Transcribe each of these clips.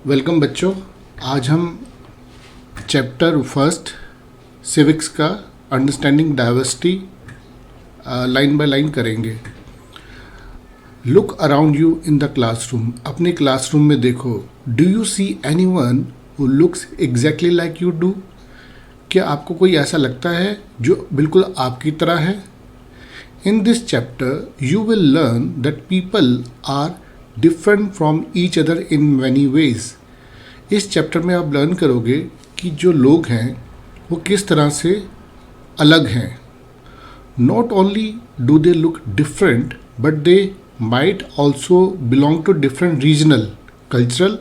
Welcome बच्चों। आज हम चैप्टर फर्स्ट सिविक्स का understanding diversity line by line करेंगे। Look around you in the classroom. अपने क्लासरूम में देखो। Do you see anyone who looks exactly like you do? क्या आपको कोई ऐसा लगता है जो बिल्कुल आपकी तरह है? In this chapter you will learn that people are different from each other in many ways. इस चैप्टर में आप लर्न करोगे कि जो लोग हैं वो किस तरह से अलग हैं। Not only do they look different but they might also belong to different regional, cultural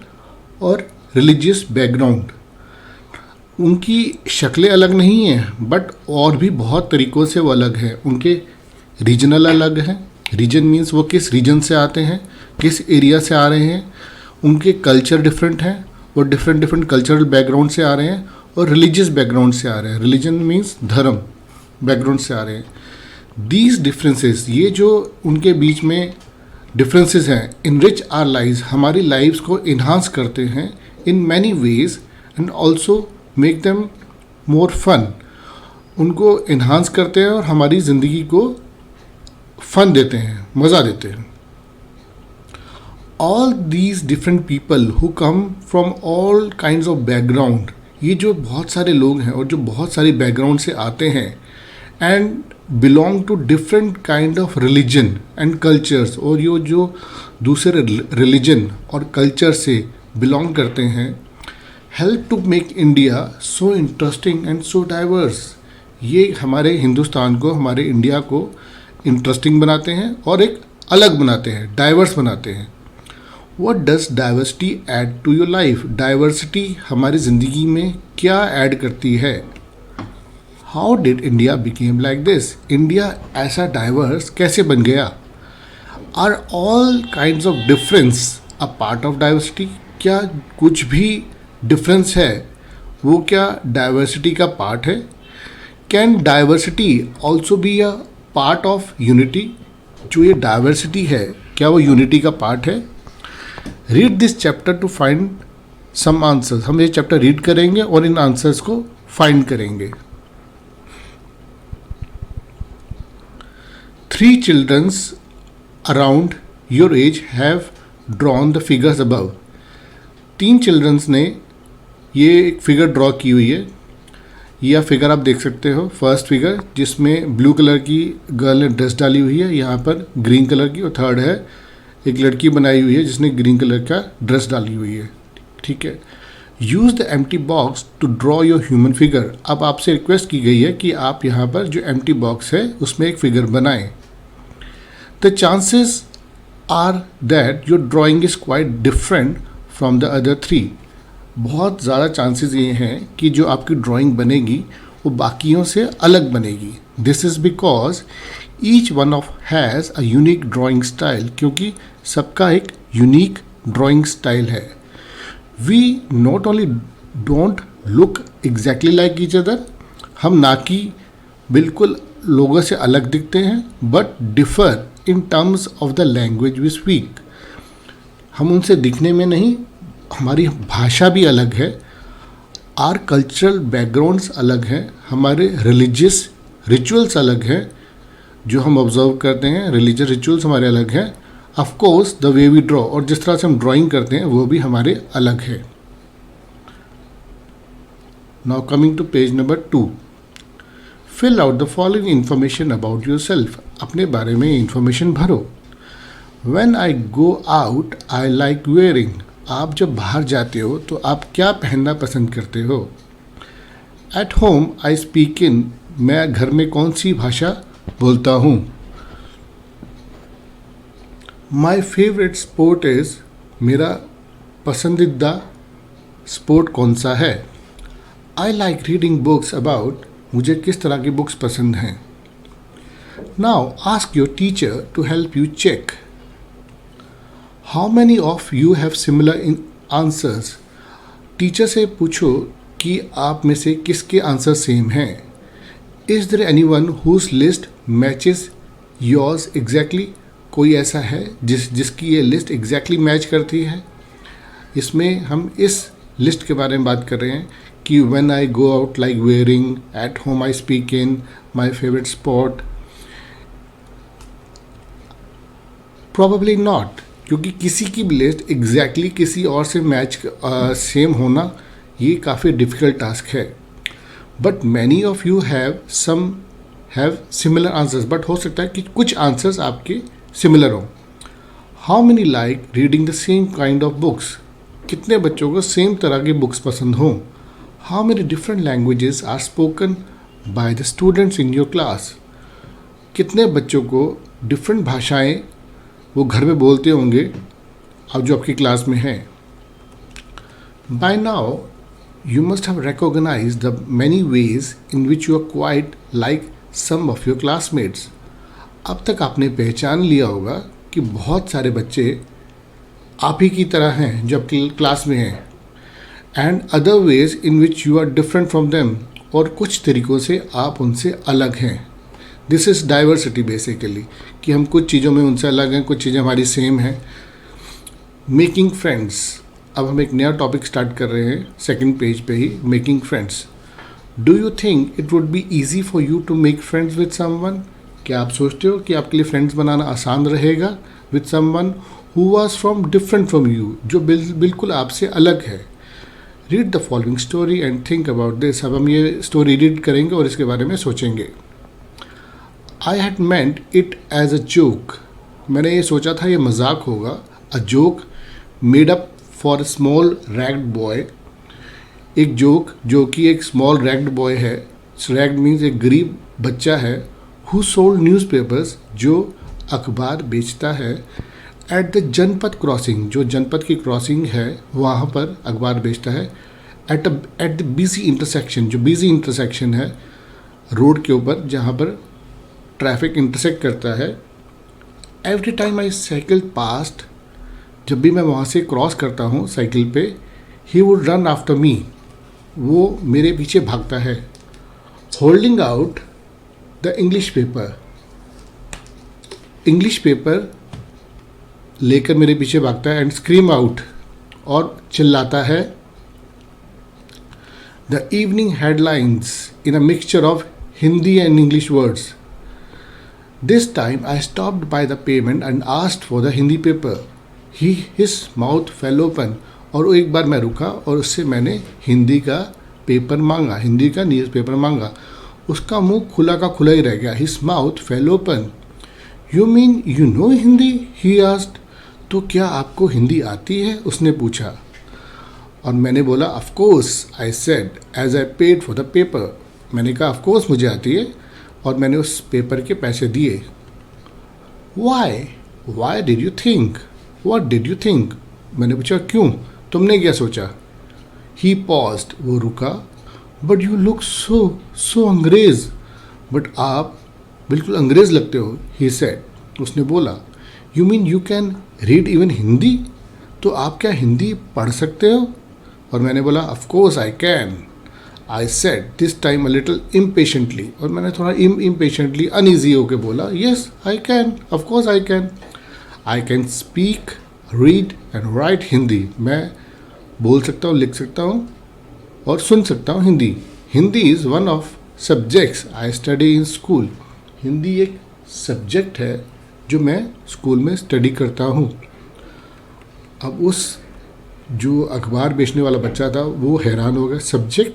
और रिलीजियस बैकग्राउंड। उनकी शक्लें अलग नहीं हैं बट और भी बहुत तरीक़ों से वो अलग हैं। उनके रीजनल अलग हैं। रीजन मीन्स वो किस रीजन से आते हैं, किस एरिया से आ रहे हैं। उनके कल्चर डिफरेंट हैं, वो डिफरेंट कल्चरल बैकग्राउंड से आ रहे हैं और रिलीजियस बैकग्राउंड से आ रहे हैं। रिलीजन मीन्स धर्म बैकग्राउंड से आ रहे हैं। दीज डिफरेंसेस, ये जो उनके बीच में डिफरेंसेस हैं, इनरिच आर लाइव्स, हमारी लाइव्स को इन्हांस करते हैं in many ways and also make them more fun. उनको इन्हांस करते हैं और हमारी ज़िंदगी को फन देते हैं, मज़ा देते हैं। All these different people who come from all kinds of background, ये जो बहुत सारे लोग हैं और जो बहुत सारी बैकग्राउंड से आते हैं and belong to different kind of religion and cultures, और ये जो दूसरे रिलीजन और कल्चर से बिलोंग करते हैं, help to make India so interesting and so diverse. ये हमारे हिंदुस्तान को, हमारे इंडिया को इंटरेस्टिंग बनाते हैं और एक अलग बनाते हैं, डाइवर्स बनाते हैं। What does diversity add to your life? Diversity हमारी ज़िंदगी में क्या ऐड करती है? How did India became like this? India ऐसा डाइवर्स कैसे बन गया? Are all kinds of difference a part of diversity? क्या कुछ भी डिफरेंस है वो क्या डाइवर्सिटी का पार्ट है? Can diversity also be a part of unity? जो ये डाइवर्सिटी है क्या वो यूनिटी का पार्ट है? Read this chapter to find some answers. हम ये चैप्टर रीड करेंगे और इन आंसर्स को फाइंड करेंगे। 3 children's around your age have drawn the figures above. 3 children's ने ये एक फिगर ड्रॉ की हुई है। यह फिगर आप देख सकते हो। फर्स्ट फिगर जिसमें ब्लू कलर की गर्ल ने ड्रेस डाली हुई है, यहाँ पर ग्रीन कलर की, और थर्ड है एक लड़की बनाई हुई है जिसने ग्रीन कलर का ड्रेस डाली हुई है। ठीक है। Use the empty box to draw your human figure. अब आपसे रिक्वेस्ट की गई है कि आप यहाँ पर जो एम्प्टी बॉक्स है उसमें एक फिगर बनाएं। The chances are that your drawing is quite different from the other 3। बहुत ज़्यादा चांसेस ये हैं कि जो आपकी ड्राइंग बनेगी वो बाकियों से अलग बनेगी। This is because each one of has a unique drawing style, क्योंकि सबका एक यूनिक ड्राइंग स्टाइल है। We not only don't look exactly like each other, हम ना कि बिल्कुल लोगों से अलग दिखते हैं, but differ in terms of the language we speak. हम उनसे दिखने में नहीं, हमारी भाषा भी अलग है, आर कल्चरल बैकग्राउंड्स अलग हैं, हमारे रिलीजियस रिचुअल्स अलग हैं जो हम ऑब्जर्व करते हैं, रिलीजियस रिचुअल्स हमारे अलग हैं। Of course the way we draw, और जिस तरह से हम ड्राइंग करते हैं वो भी हमारे अलग है। Now coming to page number 2। Fill out the following information about yourself. अपने बारे में इंफॉर्मेशन भरो। When I go out I like wearing. आप जब बाहर जाते हो तो आप क्या पहनना पसंद करते हो? At home I speak in. मैं घर में कौन सी भाषा बोलता हूँ? My favourite sport is. मेरा पसंदीदा स्पोर्ट कौन सा है? I like reading books about. मुझे किस तरह की बुक्स पसंद हैं? Now ask your teacher to help you check. How many of you have similar in answers. Teacher से पूछो कि आप में से किसके आंसर सेम हैं। Is there anyone whose list matches yours exactly. कोई ऐसा है जिसकी ये लिस्ट एग्जैक्टली मैच करती है? इसमें हम इस लिस्ट के बारे में बात कर रहे हैं कि when I go out like wearing, eight home I speak in, my favourite spot, probably not, क्योंकि किसी की भी लिस्ट एग्जैक्टली किसी और से मैच सेम होना ये काफ़ी डिफ़िकल्ट टास्क है. But many of you have similar answers, but हो सकता है कि कुछ आंसर्स आपके सिमिलर हों. How many like reading the same kind of books, कितने बच्चों को सेम तरह की बुक्स पसंद हों. How many different languages are spoken by the students in your class, कितने बच्चों को डिफरेंट भाषाएं वो घर में बोलते होंगे अब जो आपकी क्लास में हैं. By now you must have recognized the many ways in which you are quite like some of your classmates. अब तक आपने पहचान लिया होगा कि बहुत सारे बच्चे आप ही की तरह हैं जो आपकी क्लास में हैं. And other ways in which you are different from them, और कुछ तरीक़ों से आप उनसे अलग हैं. दिस इज़ डाइवर्सिटी बेसिकली, कि हम कुछ चीज़ों में उनसे अलग हैं, कुछ चीज़ें हमारी सेम हैं. मेकिंग फ्रेंड्स, अब हम एक नया टॉपिक स्टार्ट कर रहे हैं सेकंड पेज पे ही, making friends. Do you think it would be easy for you to make friends with someone, क्या आप सोचते हो कि आपके लिए फ्रेंड्स बनाना आसान रहेगा with someone who was from different from you, जो बिल्कुल आपसे अलग है. Read the following story and think about this. अब हम ये स्टोरी रीड करेंगे और इसके बारे में सोचेंगे. I had meant it as a joke, मैंने ये सोचा था ये मजाक होगा. A joke made up for a small ragged boy, एक जोक जो कि एक स्मॉल रैग्ड बॉय है. रैग्ड मीन्स एक गरीब बच्चा है. हु सोल्ड न्यूज़पेपर्स, जो अखबार बेचता है. एट द जनपद क्रॉसिंग, जो जनपद की क्रॉसिंग है वहाँ पर अखबार बेचता है. एट द बिजी इंटरसेक्शन, जो बिजी इंटरसेक्शन है रोड के ऊपर जहाँ पर ट्रैफिक इंटरसेक्ट करता है. Every time I cycle past, जब भी मैं वहाँ से क्रॉस करता हूँ साइकिल पे. He would run after me, वो मेरे पीछे भागता है. Holding out the English paper, English paper लेकर मेरे पीछे भागता है. एंड स्क्रीम आउट, और चिल्लाता है. The evening headlines in a mixture of Hindi and English words. This time I stopped by the payment and asked for the Hindi paper. His mouth fail open, और एक बार मैं रुका और उससे मैंने हिंदी का पेपर मांगा, हिंदी का न्यूज़पेपर मांगा. उसका मुंह खुला का खुला ही रह गया. His mouth fail open. You mean you know Hindi, he asked. तो क्या आपको हिंदी आती है, उसने पूछा. और मैंने बोला of course, I said as I paid for the paper. मैंने कहा ऑफ कोर्स मुझे आती है, और मैंने उस पेपर के पैसे दिए. Why did you think, What did you think? मैंने पूछा क्यों, तुमने क्या सोचा. He paused, वो रुका. But you look so अंग्रेज, बट आप बिल्कुल अंग्रेज लगते हो. He said, उसने बोला. You mean you can read even Hindi, तो आप क्या हिंदी पढ़ सकते हो. और मैंने बोला of course I can. I said this time a little impatiently, और मैंने थोड़ा impatiently uneasy होके बोला yes I can, of course I can. I can speak, read and right Hindi, मैं बोल सकता हूँ, लिख सकता हूँ और सुन सकता हूँ Hindi. Hindi is one of subjects I study in school. Hindi एक सब्जेक्ट है जो मैं स्कूल में स्टडी करता हूँ. अब उस जो अखबार बेचने वाला बच्चा था वो हैरान हो गया. सब्जेक्ट,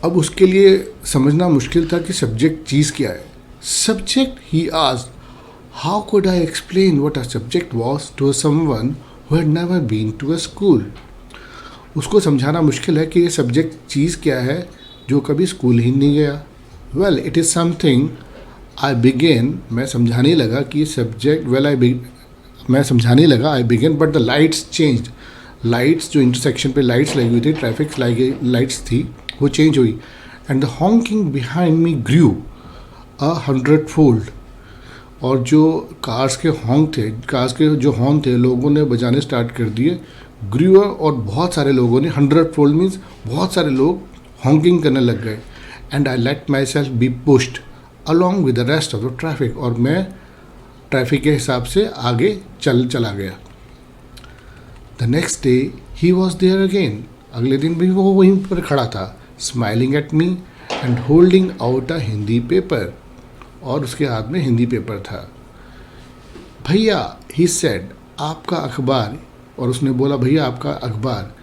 अब उसके लिए समझना मुश्किल था कि सब्जेक्ट चीज़ क्या है. Subject, he asked. How could I explain what a subject was to someone who had never been to a school? उसको समझाना मुश्किल है कि ये सब्जेक्ट चीज़ क्या है जो कभी स्कूल ही नहीं गया. Well, it is something I began, मैं समझाने लगा कि ये सब्जेक्ट, मैं समझाने लगा I began, but the lights changed. Lights, जो इंटरसेक्शन पे लाइट्स लगी हुई थी, ट्रैफिक लाइट्स थी, वो चेंज हुई. And the honking behind me grew 100-fold. और जो कार्स के हॉर्न थे लोगों ने बजाने स्टार्ट कर दिए. ग्रू, और बहुत सारे लोगों ने, 100-fold मीन्स बहुत सारे लोग हॉन्किंग करने लग गए. And I let myself be pushed along with the rest of the traffic, और मैं ट्रैफिक के हिसाब से आगे चला गया. The next day he was there again, अगले दिन भी वो वहीं पर खड़ा था, smiling at me and holding out a Hindi paper, और उसके हाथ में हिंदी पेपर था. भैया, ही सेड, आपका अखबार, और उसने बोला भैया आपका अखबार.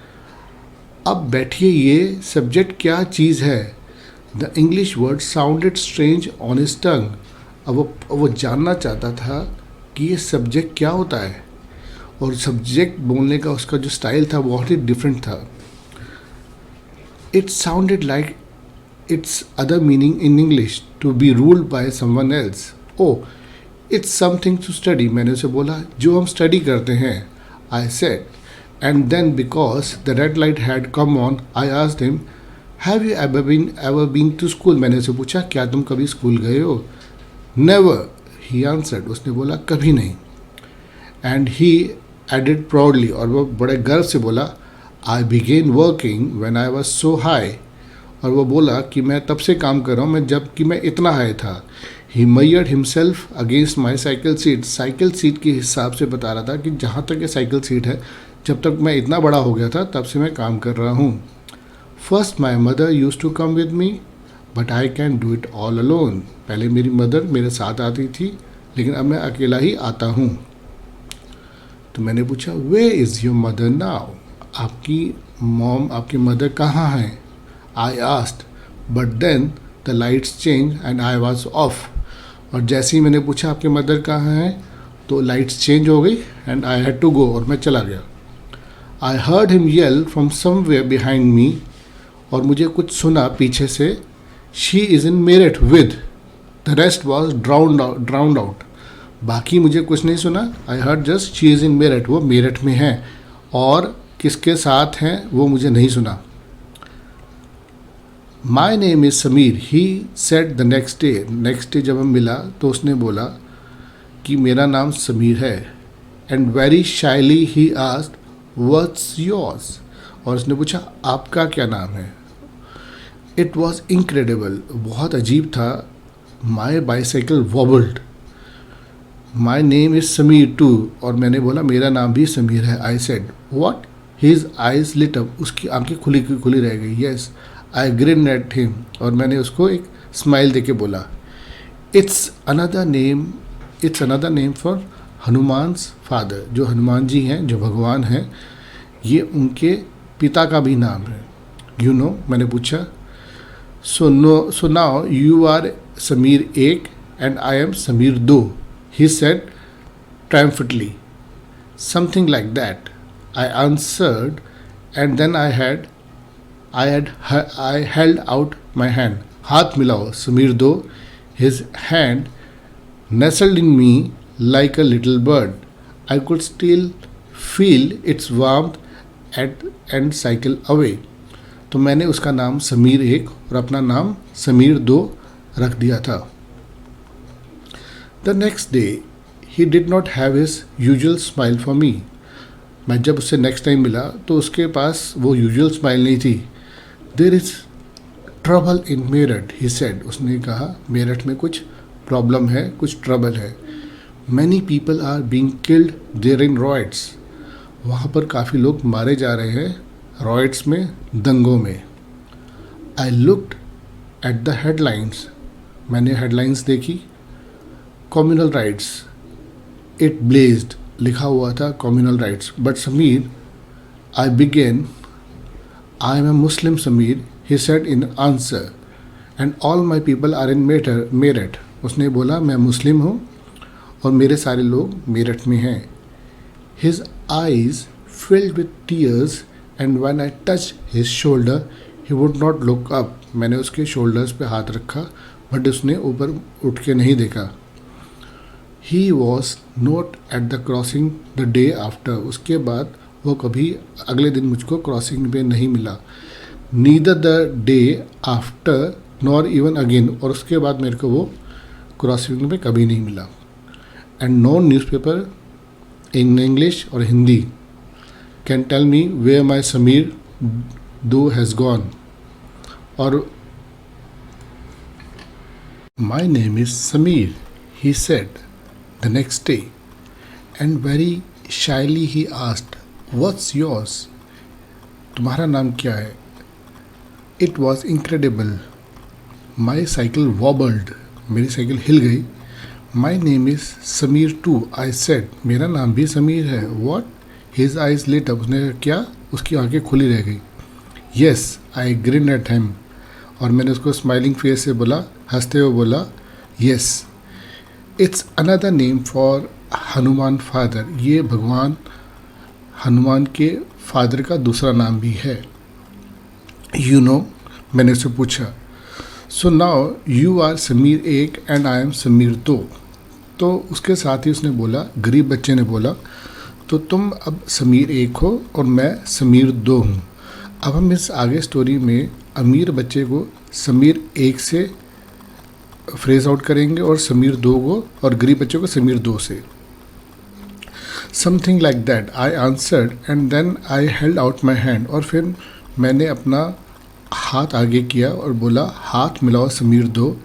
अब बैठिए, ये सब्जेक्ट क्या चीज़ है. The English word sounded strange on his टंग. अब वो जानना चाहता था कि ये सब्जेक्ट क्या होता है, और सब्जेक्ट बोलने का उसका जो स्टाइल था बहुत ही डिफरेंट था. It sounded like its other meaning in English, to be ruled by someone else. Oh, it's something to study. मैंने उसे बोला जो हम स्टडी करते हैं. I said, and then because the red light had come on I asked him, have you ever been to school. मैंने उसे पूछा क्या तुम कभी स्कूल गए हो. Never, he answered. उसने बोला कभी नहीं. एंड ही एडेड प्राउडली, और वो बड़े गर्व से बोला, I began working when I was so high. और वो बोला कि मैं तब से काम कर रहा हूँ मैं जब कि मैं इतना हाई था. He measured himself against my cycle seat. Cycle seat के हिसाब से बता रहा था कि जहाँ तक ये साइकिल सीट है, जब तक मैं इतना बड़ा हो गया था तब से मैं काम कर रहा हूँ. First my mother use to come with me, but I can do it all alone. पहले मेरी मदर मेरे साथ आती थी, लेकिन अब मैं अकेला ही आता हूँ. तो मैंने पूछा, where is your mother now. आपकी मदर कहाँ हैं. I asked, but then the lights change and I was off. और जैसे ही मैंने पूछा आपके मदर कहाँ हैं, तो लाइट्स चेंज हो गई and I had to go, और मैं चला गया. I heard him yell from somewhere behind me. और मुझे कुछ सुना पीछे से, she is in Meerut with. The rest was drowned out. बाकी मुझे कुछ नहीं सुना. I heard just she is in Meerut, वो मेरठ में हैं, और किसके साथ हैं वो मुझे नहीं सुना. माई name is Sameer, he said the next day जब हम मिला तो उसने बोला कि मेरा नाम समीर है. And very shyly he asked, what's yours. और उसने पूछा आपका क्या नाम है. इट वॉज इनक्रेडिबल, बहुत अजीब था. My bicycle wobbled. My name is Sameer too. और मैंने बोला मेरा नाम भी समीर है. I said, what. His eyes lit up. उसकी आंखें खुली रह गई. Yes, I grin at him. और मैंने उसको एक स्माइल देके बोला, it's another name for Hanuman's father. जो हनुमान जी हैं, जो भगवान हैं, ये उनके पिता का भी नाम है. You know. मैंने पूछा, so now you are Sameer 1 and I am Sameer 2. He said triumphantly. Something like that, I answered, and then I held out my hand. हाथ मिलाओ Sameer 2. His hand nestled in me like a little bird. I could still feel its warmth and cycle away. तो मैंने उसका नाम समीर 1 और अपना नाम समीर 2 रख दिया था. The next day he did not have his usual smile for me. मैं जब उससे नेक्स्ट टाइम मिला तो उसके पास वो यूजुअल स्माइल नहीं थी. There is trouble in Meerut, he said. उसने कहा मेरठ में कुछ प्रॉब्लम है, कुछ ट्रबल है. Many people are being killed there in riots. वहाँ पर काफ़ी लोग मारे जा रहे हैं रॉयट्स में, दंगों में. I looked at the headlines. मैंने हेडलाइंस देखी. कम्युनल राइट्स, इट ब्लेज्ड, लिखा हुआ था communal riots. But Sameer, I began, I am a Muslim Sameer, he said in answer, and all my people are in Meerut. उसने बोला मैं मुस्लिम हूँ और मेरे सारे लोग मेरठ में हैं. His eyes filled with tears and when I touch his shoulder he would not look up. मैंने उसके शोल्डर्स पे हाथ रखा, बट उसने ऊपर उठ के नहीं देखा. He was not at the crossing the day after. उसके बाद वो कभी अगले दिन मुझको क्रॉसिंग पे नहीं मिला. Neither the day after nor even again. और उसके बाद मेरे को वो क्रॉसिंग पे कभी नहीं मिला. And no newspaper in English और Hindi can tell me where my Sameer 2 has gone. और my name is Sameer, he said the next day, and very shyly he asked, what's yours, तुम्हारा नाम क्या है? It was incredible, my cycle wobbled, मेरी cycle हिल गई। My name is Sameer too, I said, मेरा नाम भी समीर है। What, his eyes lit up, उसने कहा, क्या? उसकी आंखें खुली रह गई। Yes, I grin at him, और मैंने उसको स्माइलिंग फेस से बोला, हंसते हुए बोला, yes, it's another name for Hanuman father, ये भगवान हनुमान के फादर का दूसरा नाम भी है। यू नो, मैंने उससे पूछा, so now you are Sameer एक एंड आई एम समीर दो। तो उसके साथ ही उसने बोला, गरीब बच्चे ने बोला, तो तुम अब समीर एक हो और मैं समीर दो हूँ। अब हम इस आगे स्टोरी में अमीर बच्चे को समीर एक से फ्रेज आउट करेंगे और समीर दो को, और गरीब बच्चे को समीर दो से। Something like that, I answered and then I held out my hand, और फिर मैंने अपना हाथ आगे किया और बोला, हाथ मिलाओ समीर दो।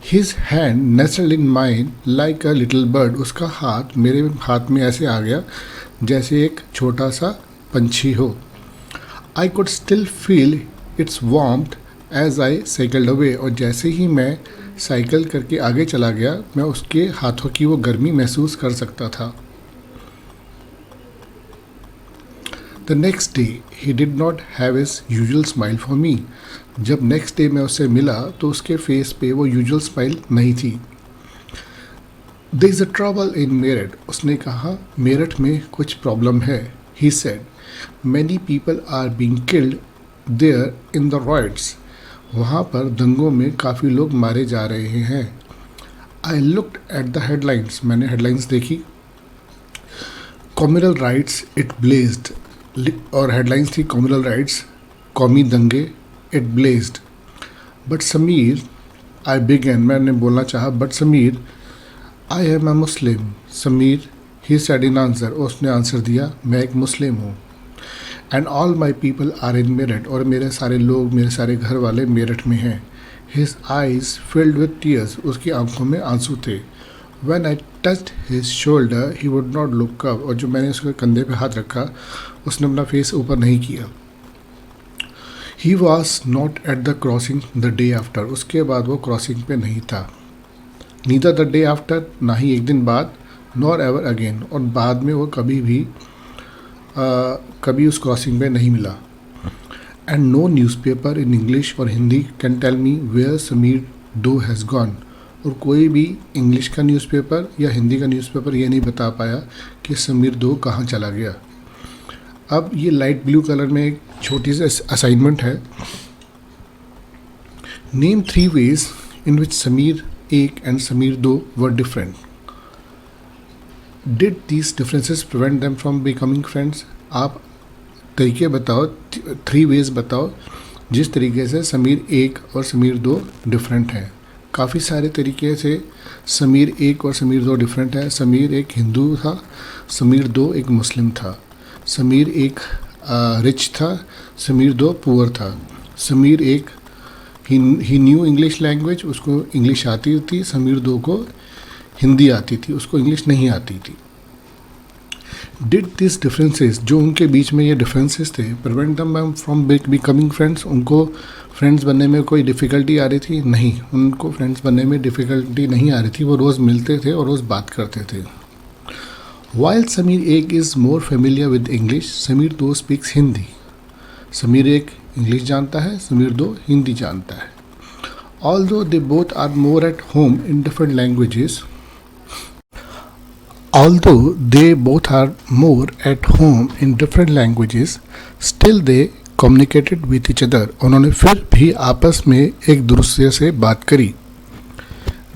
His hand nestled in mine like a little bird, उसका हाथ मेरे हाथ में ऐसे आ गया जैसे एक छोटा सा पंछी हो। I could still feel its warmth as I cycled away, और जैसे ही मैं साइकिल करके आगे चला गया, मैं उसके हाथों की वो गर्मी महसूस कर सकता था। The next day he did not have his usual smile for me, जब नेक्स्ट डे मैं उससे मिला तो उसके फेस पे वो यूजुअल स्माइल नहीं थी। There is a trouble in Meerut, उसने कहा, मेरठ में कुछ प्रॉब्लम है। He said, many people are being killed there in the riots, वहाँ पर दंगों में काफ़ी लोग मारे जा रहे हैं। I looked at the headlines, मैंने हेडलाइंस देखी। कॉम्युनल राइट्स इट ब्लेज्ड, और हेडलाइंस थी कॉम्युनल राइट्स, कौमी दंगे, it blazed. But Sameer, I began, मैंने बोलना चाहा, but Sameer, I am a Muslim. Sameer, he said in answer, उसने आंसर दिया, मैं एक मुस्लिम हूँ। And all my people are in Meerut, और मेरे सारे लोग, मेरे सारे घर वाले मेरठ में हैं। His eyes filled with tears, उसकी आंखों में आंसू थे। When I touched his shoulder he would not look up, और जो मैंने उसके कंधे पे हाथ रखा उसने अपना फेस ऊपर नहीं किया। He was not at the crossing the day after, उसके बाद वो क्रॉसिंग पे नहीं था। नीदर द डे आफ्टर, ना ही एक दिन बाद, नॉर एवर अगेन, और बाद में वो कभी उस क्रॉसिंग पे नहीं मिला। And no newspaper in English और Hindi can tell me where Sameer दो हैज़ गॉन, और कोई भी इंग्लिश का न्यूज़पेपर या हिंदी का न्यूज़पेपर ये नहीं बता पाया कि समीर दो कहाँ चला गया। अब ये लाइट ब्लू कलर में एक छोटी सी असाइनमेंट है। नेम 3 वेज इन विच समीर एक एंड समीर दो were different. Did these differences prevent them from becoming friends, आप तरीके बताओ, 3 वेज बताओ जिस तरीके से समीर एक और समीर दो डिफरेंट हैं। काफ़ी सारे तरीके से समीर एक और समीर दो डिफरेंट है। समीर एक हिंदू था, समीर दो एक मुस्लिम था। समीर एक रिच था, समीर दो पुअर था। समीर एक ही न्यू इंग्लिश लैंग्वेज, उसको इंग्लिश आती थी। समीर दो को हिंदी आती थी, उसको इंग्लिश नहीं आती थी। डिड दिस डिफरेंसेस, जो उनके बीच में ये डिफरेंसेस थे, prevent them from becoming friends, उनको फ्रेंड्स बनने में कोई डिफ़िकल्टी आ रही थी? नहीं, उनको फ्रेंड्स बनने में डिफ़िकल्टी नहीं आ रही थी। वो रोज़ मिलते थे और रोज़ बात करते थे। वाइल समीर एक is more familiar with English, Sameer दो स्पीक्स हिंदी। समीर एक इंग्लिश जानता है, समीर दो हिंदी जानता है। Although they both are more at home in different languages, although they both are more at home in different languages, still they communicated with each other, उन्होंने फिर भी आपस में एक दूसरे से बात करी।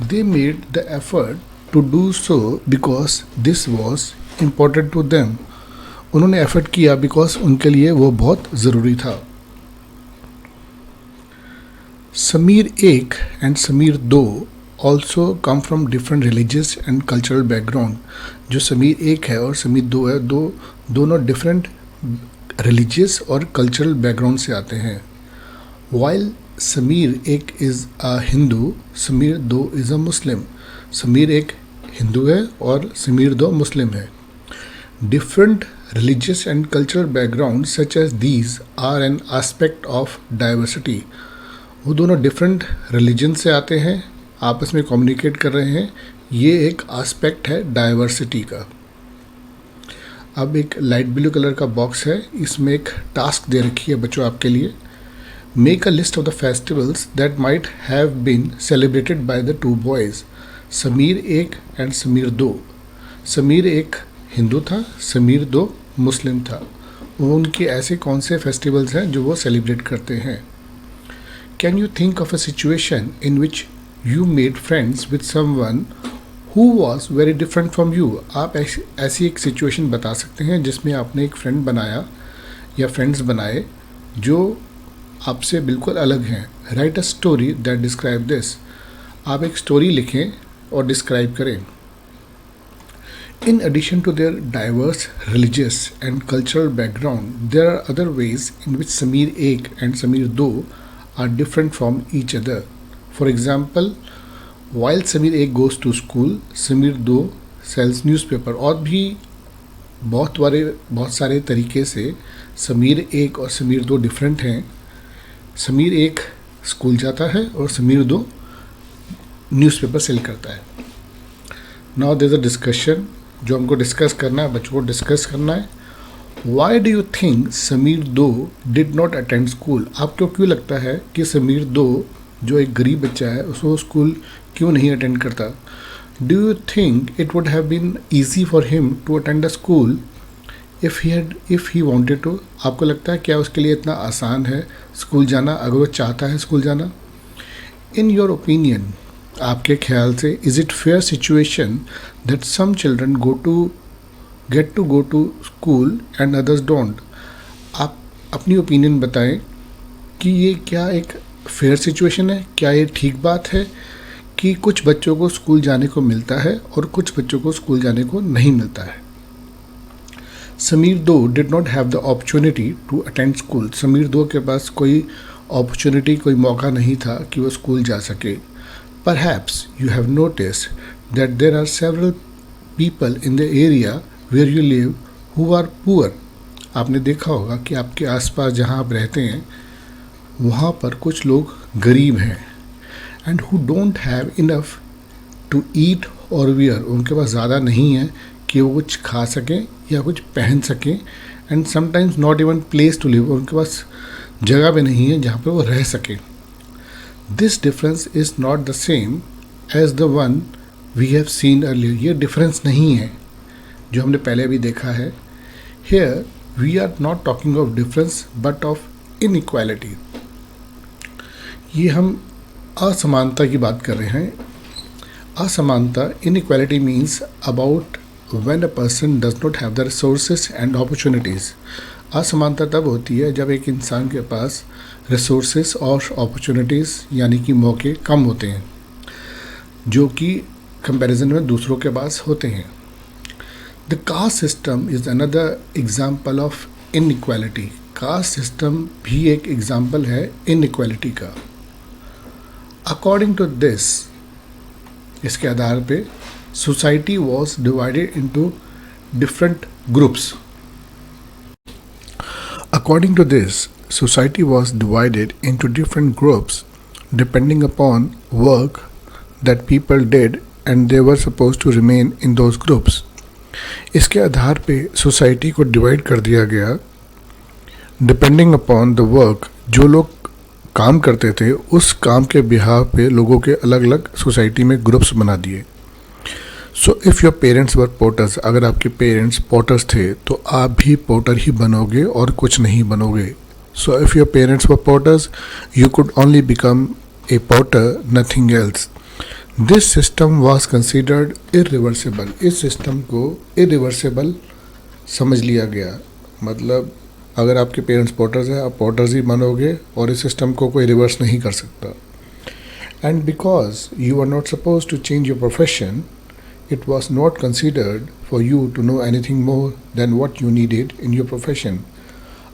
They made the effort to do so because this was important to them, उन्होंने एफर्ट किया बिकॉज उनके लिए वो बहुत ज़रूरी था। समीर एक एंड समीर दो also come from different religious and cultural background, जो समीर एक है और समीर दो है, दोनों डिफरेंट रिलीजियस और कल्चरल बैकग्राउंड से आते हैं। वाइल समीर एक इज़ अ हिंदू, समीर दो इज़ अ मुस्लिम, समीर एक हिंदू है और समीर दो मुस्लिम है। Different Religious and cultural backgrounds such as these are an aspect of diversity. वो दोनों डिफरेंट रिलीजन से आते हैं, आपस में कम्युनिकेट कर रहे हैं, ये एक एस्पेक्ट है डाइवर्सिटी का. अब एक लाइट ब्लू कलर का बॉक्स है, इसमें एक टास्क दे रखी है बच्चों आपके लिए. Make a list of the festivals that might have been celebrated by the two boys. Sameer एक एंड समीर दो. समीर एक हिंदू था, समीर दो मुस्लिम था. उनके ऐसे कौन से फेस्टिवल्स हैं जो वो सेलिब्रेट करते हैं. Can you think of a situation in which you made friends with someone who was very different from you. आप ऐसी एक सिचुएशन बता सकते हैं जिसमें आपने एक फ्रेंड बनाया या फ्रेंड्स बनाए जो आपसे बिल्कुल अलग हैं. Right a story that describe this. आप एक स्टोरी लिखें और डिस्क्राइब करें. In addition to their diverse religious and cultural background, there are other ways in which Sameer 1 and Sameer 2 are different from each other. For example, while Sameer 1 goes to school, Sameer 2 sells newspaper. और भी बहुत सारे तरीके से समीर 1 और Sameer 2 different हैं. Sameer 1 school जाता है और समीर 2 न्यूज़पेपर सेल करता है. Now there is a discussion जो हमको डिस्कस करना है, बच्चों को डिस्कस करना है. Why do you think Sameer 2 did not attend school. आपको क्यों लगता है कि समीर 2 जो एक गरीब बच्चा है उसको स्कूल क्यों नहीं अटेंड करता. Do you think it would have been easy for him to attend the school if he wanted to. आपको लगता है क्या उसके लिए इतना आसान है स्कूल जाना अगर वो चाहता है स्कूल जाना. इन योर ओपिनियन, आपके ख्याल से, is it fair situation that some children get to go to school and others don't. आप अपनी ओपिनियन बताएं कि ये क्या एक फेयर सिचुएशन है, क्या ये ठीक बात है कि कुछ बच्चों को स्कूल जाने को मिलता है और कुछ बच्चों को स्कूल जाने को नहीं मिलता है. Sameer 2 did not have the opportunity to attend school. Sameer 2 के पास कोई अपॉर्चुनिटी, कोई मौका नहीं था कि वो स्कूल जा सके. Perhaps you have noticed that there are several people in the area where you live who are poor. आपने देखा होगा कि आपके आसपास जहाँ आप रहते हैं वहाँ पर कुछ लोग गरीब हैं. and who don't have enough to eat or wear. उनके पास ज़्यादा नहीं है कि वो कुछ खा सकें या कुछ पहन सकें. and sometimes not even place to live. उनके पास जगह भी नहीं है जहाँ पर वो रह सकें. This difference is not the same as the one we have seen earlier. ये difference नहीं है जो हमने पहले भी देखा है. Here we are not talking of difference but of inequality. ये हम असमानता की बात कर रहे हैं. असमानता, inequality means about when a person does not have the resources and opportunities. असमानता तब होती है जब एक इंसान के पास रिसोर्सेस और अपॉर्चुनिटीज़ यानी कि मौके कम होते हैं जो कि कंपैरिजन में दूसरों के पास होते हैं. The caste system is another example of inequality. Caste system भी एक एग्जाम्पल है इनइक्वालिटी का. अकॉर्डिंग टू दिस, इसके आधार पे society was divided into different groups. According to this, society was divided into different groups depending upon work that people did and they were supposed to remain in those groups. इसके आधार पे society को divide कर दिया गया depending upon the work. जो लोग काम करते थे उस काम के बिहाव पे लोगों के अलग अलग सोसाइटी में ग्रुप्स बना दिए. सो if your parents were potters, अगर आपके पेरेंट्स पोटर्स थे तो आप भी पोटर ही बनोगे और कुछ नहीं बनोगे. So if your parents were potters you could only become a potter, nothing else. This system was considered irreversible. इस सिस्टम को इरिवर्सिबल समझ लिया गया. मतलब अगर आपके पेरेंट्स पोटर्स हैं आप पोटर्स ही बनोगे और इस सिस्टम को कोई रिवर्स नहीं कर सकता. And because you are not suppose to change your profession, it was not considered for you to know anything more than what you needed in your profession.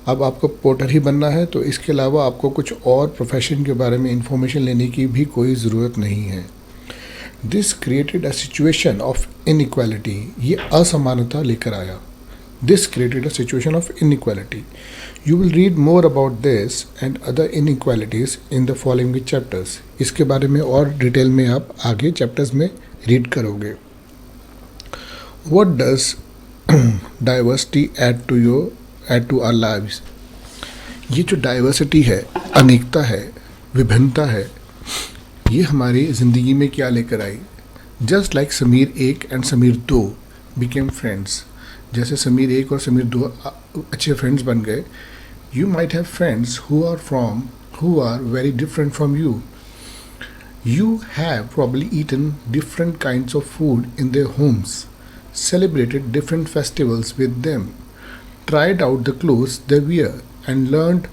अब आपको पोर्टर ही बनना है तो इसके अलावा आपको कुछ और प्रोफेशन के बारे में इंफॉर्मेशन लेने की भी कोई ज़रूरत नहीं है. This created a situation of inequality. ये असमानता लेकर आया. This created a situation of inequality. You will read more about this and other inequalities in the following chapters. इसके बारे में और डिटेल में आप आगे चैप्टर्स में रीड करोगे. What does diversity add to our lives? ये जो डाइवर्सिटी है, अनेकता है, विभिन्नता है, ये हमारी ज़िंदगी में क्या लेकर आई? Just like Sameer 1 and Sameer 2 became friends. जैसे समीर 1 और समीर 2 अच्छे फ्रेंड्स बन गए. You might have friends who are very different from you. You have probably eaten different kinds of food in their homes, celebrated different festivals with them, tried out the clothes they wear, and learned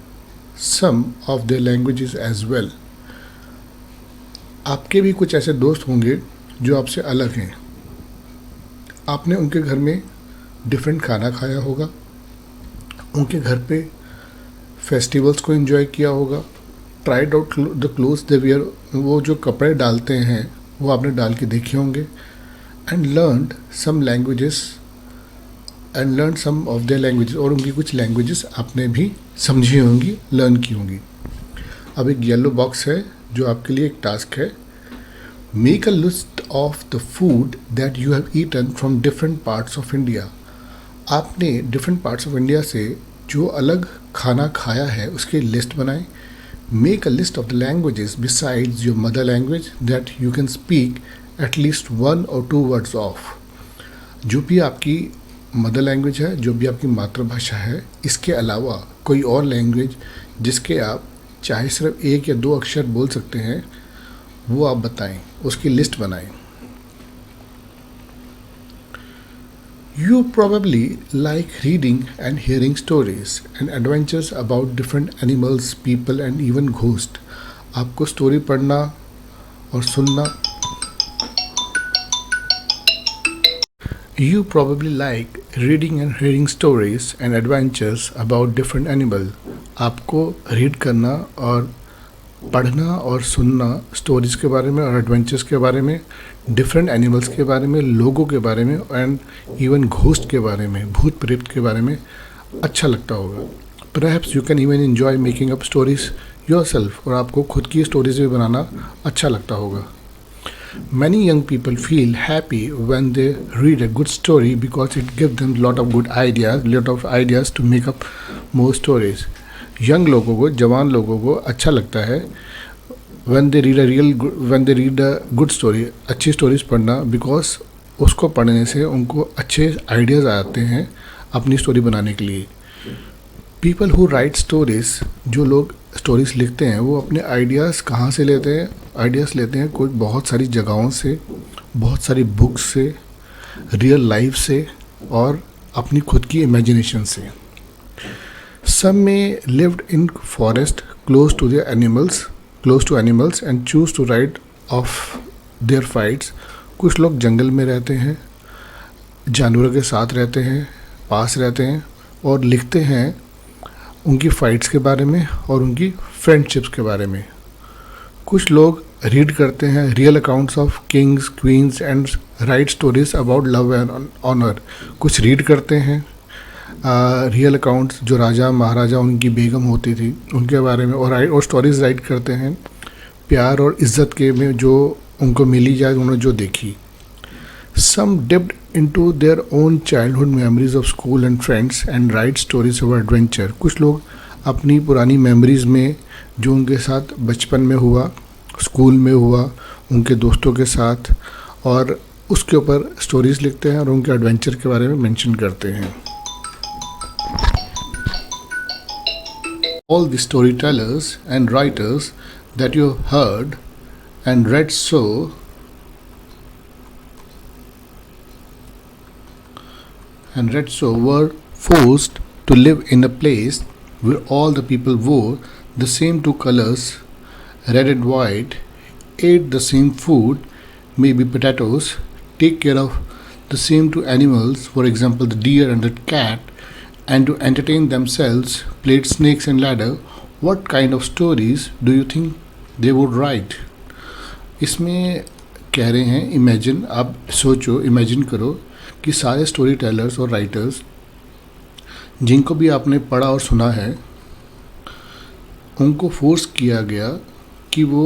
some of their languages as well. आपके भी कुछ ऐसे दोस्त होंगे जो आपसे अलग हैं. आपने उनके घर में डिफरेंट खाना खाया होगा, उनके घर पे फेस्टिवल्स को एंजॉय किया होगा, tried out the clothes they wear, वो जो कपड़े डालते हैं वो आपने डाल के देखे होंगे, and learned some languages of their languages, और उनकी कुछ लैंग्वेजेस आपने भी समझी होंगी, लर्न की होंगी. अब एक येलो बॉक्स है जो आपके लिए एक टास्क है. Make a list of the food that you have eaten from different parts of India. आपने डिफरेंट पार्ट्स ऑफ इंडिया से जो अलग खाना खाया है उसकी लिस्ट बनाएं. Make a list of the languages besides your mother language that you can speak at least 1 or 2 words of. जो भी आपकी मदर लैंग्वेज है, जो भी आपकी मातृभाषा है, इसके अलावा कोई और लैंग्वेज जिसके आप चाहे सिर्फ 1 या 2 अक्षर बोल सकते हैं, वो आप बताएं, उसकी लिस्ट बनाएं. You probably like reading and hearing stories and adventures about different animals, people and even ghosts. आपको स्टोरी पढ़ना और सुनना. You probably like reading and hearing stories and adventures about different animals. आपको रीड करना और पढ़ना और सुनना स्टोरीज़ के बारे में और एडवेंचर्स के बारे में, डिफरेंट एनिमल्स के बारे में, लोगों के बारे में एंड इवन घोस्ट के बारे में, भूत प्रेत के बारे में अच्छा लगता होगा. Perhaps you can even enjoy making up stories yourself, और आपको खुद की स्टोरीज भी बनाना अच्छा लगता होगा. Many young people feel happy when they read a good story because it give them lot of ideas to make up more stories. Young लोगों को, जवान लोगों को अच्छा लगता है when they read a good story, अच्छी स्टोरीज पढ़ना, बिकॉज उसको पढ़ने से उनको अच्छे आइडियाज़ आते हैं अपनी स्टोरी बनाने के लिए. पीपल हु राइट स्टोरीज, जो लोग स्टोरीज लिखते हैं, वो अपने आइडियाज़ कहाँ से लेते हैं? आइडियाज़ लेते हैं कोई बहुत सारी जगहों से, बहुत सारी बुक्स से, रियल लाइफ से और अपनी खुद की इमेजिनेशन से. Some may lived in forest close to animals and choose to write off their fights. कुछ लोग जंगल में रहते हैं, जानवरों के साथ रहते हैं, पास रहते हैं और लिखते हैं उनकी फाइट्स के बारे में और उनकी फ्रेंडशिप्स के बारे में. कुछ लोग रीड करते हैं real accounts of kings, queens and write stories about love and honour. कुछ रीड करते हैं रियल अकाउंट्स जो राजा महाराजा उनकी बेगम होती थी उनके बारे में, और स्टोरीज राइट करते हैं प्यार और इज़्ज़त के में जो उनको मिली जाए, उन्होंने जो देखी. Some dipped into their own childhood memories of school and friends and write stories of adventure. कुछ लोग अपनी पुरानी मेमोरीज़ में जो उनके साथ बचपन में हुआ, स्कूल में हुआ, उनके दोस्तों के साथ, और उसके ऊपर स्टोरीज़ लिखते हैं और उनके एडवेंचर के बारे में मेंशन करते हैं. All the storytellers and writers that you heard and read so were forced to live in a place where all the people wore the same 2 colors, red and white, ate the same food, maybe potatoes, take care of the same 2 animals, for example the deer and the cat, and to entertain themselves played snakes and ladder. What kind of stories do you think they would write? इसमें कह रहे हैं imagine, आप सोचो, imagine करो कि सारे story tellers और राइटर्स जिनको भी आपने पढ़ा और सुना है, उनको फोर्स किया गया कि वो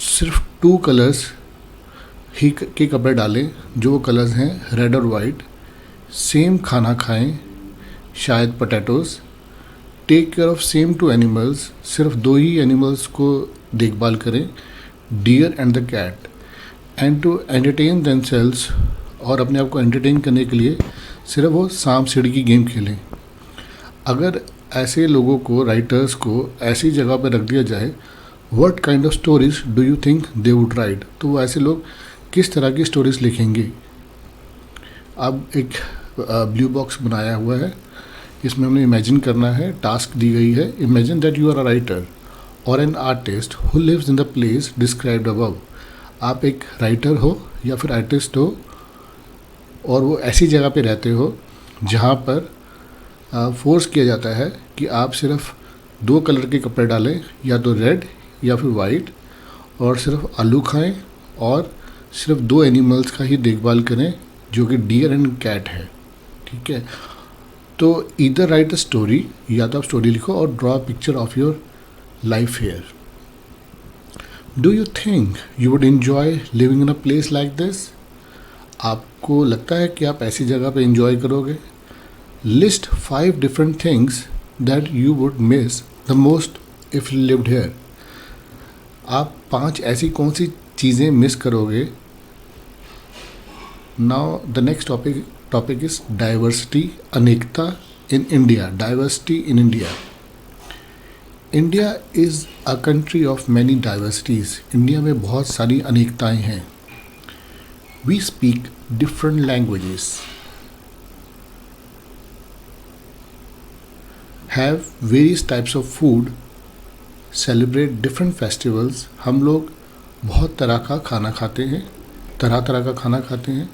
सिर्फ 2 कलर्स ही के कपड़े डालें, जो वो कलर्स हैं रेड और वाइट। सेम खाना खाएं, शायद potatoes. Take care of same 2 animals, सिर्फ 2 ही एनिमल्स को देखभाल करें, deer and the cat. And to entertain themselves, और अपने आप को एंटरटेन करने के लिए सिर्फ वो सांप सीढ़ी की गेम खेलें। अगर ऐसे लोगों को, राइटर्स को ऐसी जगह पर रख दिया जाए, what kind of stories do you think they would write? तो वो ऐसे लोग किस तरह की स्टोरीज लिखेंगे? अब एक ब्लू बॉक्स बनाया हुआ है, इसमें हमने इमेजिन करना है, टास्क दी गई है। Imagine that you are a writer और an artist who lives in the place described above. आप एक राइटर हो या फिर आर्टिस्ट हो और वो ऐसी जगह पे रहते हो जहाँ पर फोर्स किया जाता है कि आप सिर्फ 2 कलर के कपड़े डालें, या तो रेड या फिर वाइट, और सिर्फ आलू खाएं और सिर्फ 2 एनिमल्स का ही देखभाल करें, जो कि डियर एंड कैट है। ठीक है, तो इधर राइट अ स्टोरी, या तो आप स्टोरी लिखो और draw picture of your life hair. Do you think you would enjoy living in a place like this? आपको लगता है कि आप ऐसी जगह पे एंजॉय करोगे? List 5 different things that you would miss the most if you lived here. आप 5 ऐसी कौन सी चीज़ें मिस करोगे? Now the next topic is diversity, अनेकता in India. Diversity in India. India is a country of many diversities. India में बहुत सारी अनेकताएं हैं। We speak different languages, have various types of food, celebrate different festivals. हम लोग बहुत तरह का खाना खाते हैं, तरह तरह का खाना खाते हैं।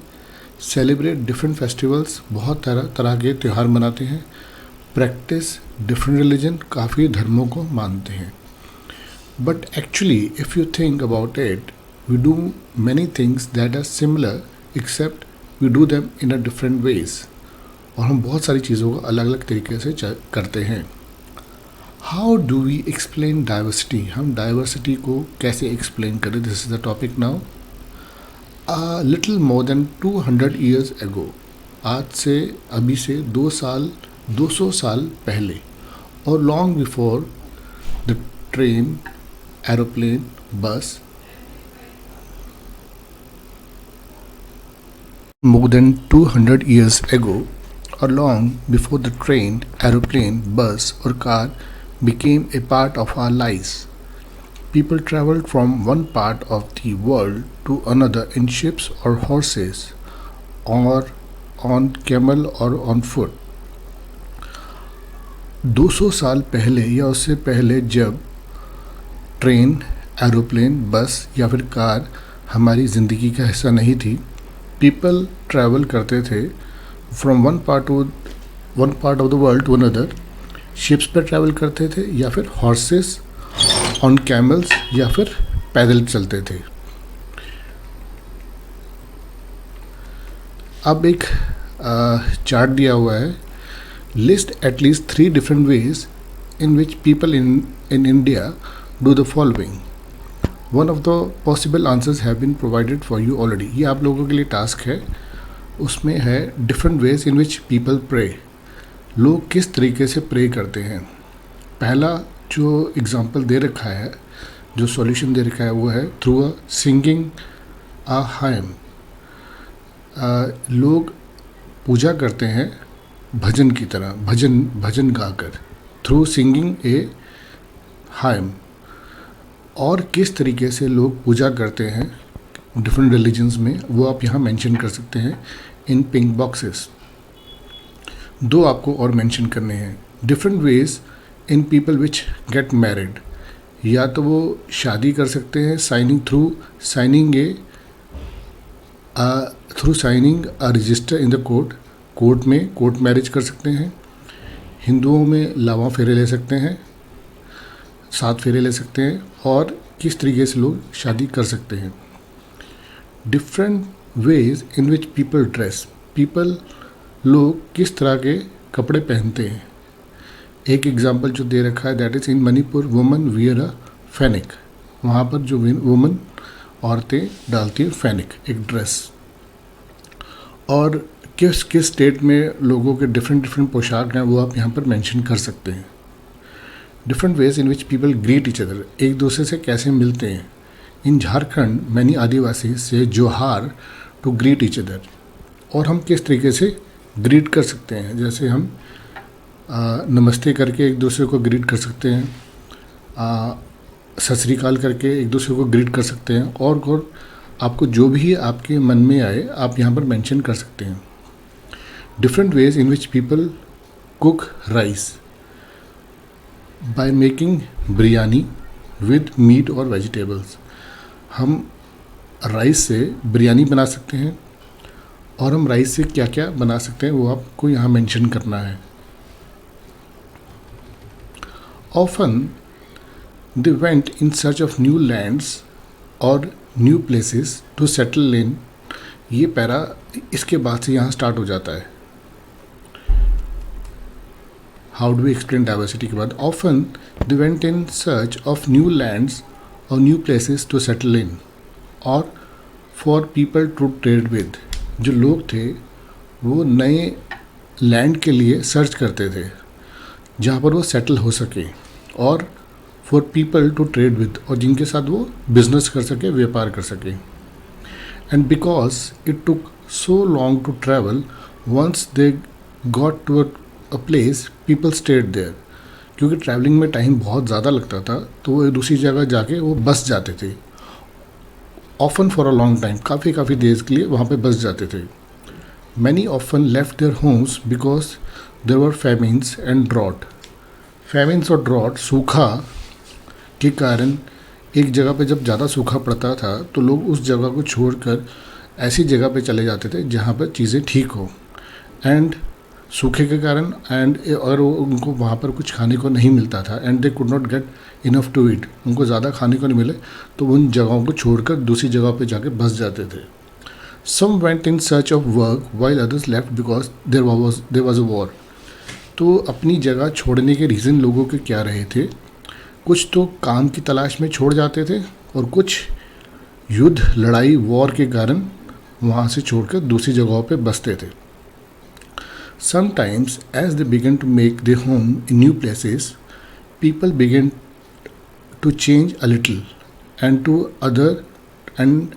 सेलिब्रेट डिफरेंट फेस्टिवल्स, बहुत तरह तरह के त्यौहार मनाते हैं। प्रैक्टिस डिफरेंट रिलीजन, काफ़ी धर्मों को मानते हैं। But actually if you think about it, we do many things that are similar except we do them in a different ways. और हम बहुत सारी चीज़ों को अलग अलग तरीके से करते हैं। How do we explain diversity? हम डाइवर्सिटी को कैसे एक्सप्लेन करें? This is the topic now. A little more than 200 years ago, आज से अभी से 200 साल पहले, और long before the train, aeroplane, बस, more than 200 years ago, or long before the train, aeroplane, bus or car became a part of our lives, people traveled from one part of the world to another in ships or horses, or on camel or on foot. 200 साल पहले या उससे पहले, जब train, aeroplane, बस या फिर car हमारी ज़िंदगी का हिस्सा नहीं थी, पीपल ट्रैवल करते थे from one part of the world to another. Ships पर ट्रैवल करते थे, या फिर हॉर्सेस, ऑन कैमल्स, या फिर पैदल चलते थे। अब एक चार्ट दिया हुआ है। List at least 3 different ways in which people in India do the following. One of the possible answers have been provided for you already. ये आप लोगों के लिए टास्क है। उसमें है different ways in which people pray. लोग किस तरीके से प्रे करते हैं। पहला जो एग्जाम्पल दे रखा है, जो सॉल्यूशन दे रखा है, वो है through a singing a hymn. लोग पूजा करते हैं भजन की तरह, भजन गाकर, थ्रू सिंगिंग ए हाइम। और किस तरीके से लोग पूजा करते हैं डिफरेंट रिलीजन्स में, वो आप यहाँ मेंशन कर सकते हैं इन पिंक बॉक्सेस। 2 आपको और मेंशन करने हैं। Different ways in people which get married. या तो वो शादी कर सकते हैं through signing a resistor in the court में कोर्ट मैरिज कर सकते हैं। हिंदुओं में लावा फेरे ले सकते हैं, 7 फेरे ले सकते हैं। और किस तरीके से लोग शादी कर सकते हैं। Different ways in which people dress. People लोग किस तरह के कपड़े पहनते हैं। एक एग्जांपल जो दे रखा है, that is in Manipur woman wear a fennec. वहाँ पर जो वुमन औरतें डालती हैं फैनिक, एक ड्रेस। और किस किस स्टेट में लोगों के डिफरेंट डिफरेंट पोशाक हैं वो आप यहाँ पर मेंशन कर सकते हैं। Different ways in which people greet each other, एक दूसरे से कैसे मिलते हैं। इन झारखंड मैनी आदिवासी से जोहार टू ग्रीट ईच अदर। और हम किस तरीके से ग्रीट कर सकते हैं, जैसे हम नमस्ते करके एक दूसरे को ग्रीट कर सकते हैं, सत श्री अकाल करके एक दूसरे को ग्रीट कर सकते हैं। और आपको जो भी आपके मन में आए आप यहाँ पर मेंशन कर सकते हैं। Different ways in which people cook rice by making biryani with meat और वेजिटेबल्स। हम राइस से बिरयानी बना सकते हैं, और हम राइस से क्या क्या बना सकते हैं वो आपको यहाँ मेंशन करना है। Often they went in search of new lands और new places to settle in. ये पैरा इसके बाद से यहाँ स्टार्ट हो जाता है। How do we explain diversity के बाद, often they went in search of new lands और new places to settle in और for people to trade with. जो लोग थे वो नए लैंड के लिए सर्च करते थे जहाँ पर वो सेटल हो सके, और for people to trade with, और जिनके साथ वो बिजनेस कर सके, व्यापार कर सके। And because it took so long to travel, once they got to a place people stayed there. क्योंकि ट्रैवलिंग में टाइम बहुत ज़्यादा लगता था तो वो दूसरी जगह जाके वो बस जाते थे। Often for a long time, काफ़ी देर के लिए वहाँ पे बस जाते थे। Many often left their homes because there were famines and drought. Famines और ड्रॉट, सूखा के कारण एक जगह पे जब ज़्यादा सूखा पड़ता था तो लोग उस जगह को छोड़कर ऐसी जगह पे चले जाते थे जहाँ पर चीज़ें ठीक हो। एंड सूखे के कारण एंड अगर उनको वहाँ पर कुछ खाने को नहीं मिलता था, and they could not get enough to eat, उनको ज़्यादा खाने को नहीं मिले तो उन जगहों को छोड़कर दूसरी जगह पे जाके बस जाते थे। Some went in search of work while others left because there was a war. तो अपनी जगह छोड़ने के रीज़न लोगों के क्या रहे थे, कुछ तो काम की तलाश में छोड़ जाते थे और कुछ युद्ध, लड़ाई, वॉर के कारण वहाँ से छोड़कर दूसरी जगहों पे बसते थे। Sometimes, as they began to make their home in new places, people began to change a little, and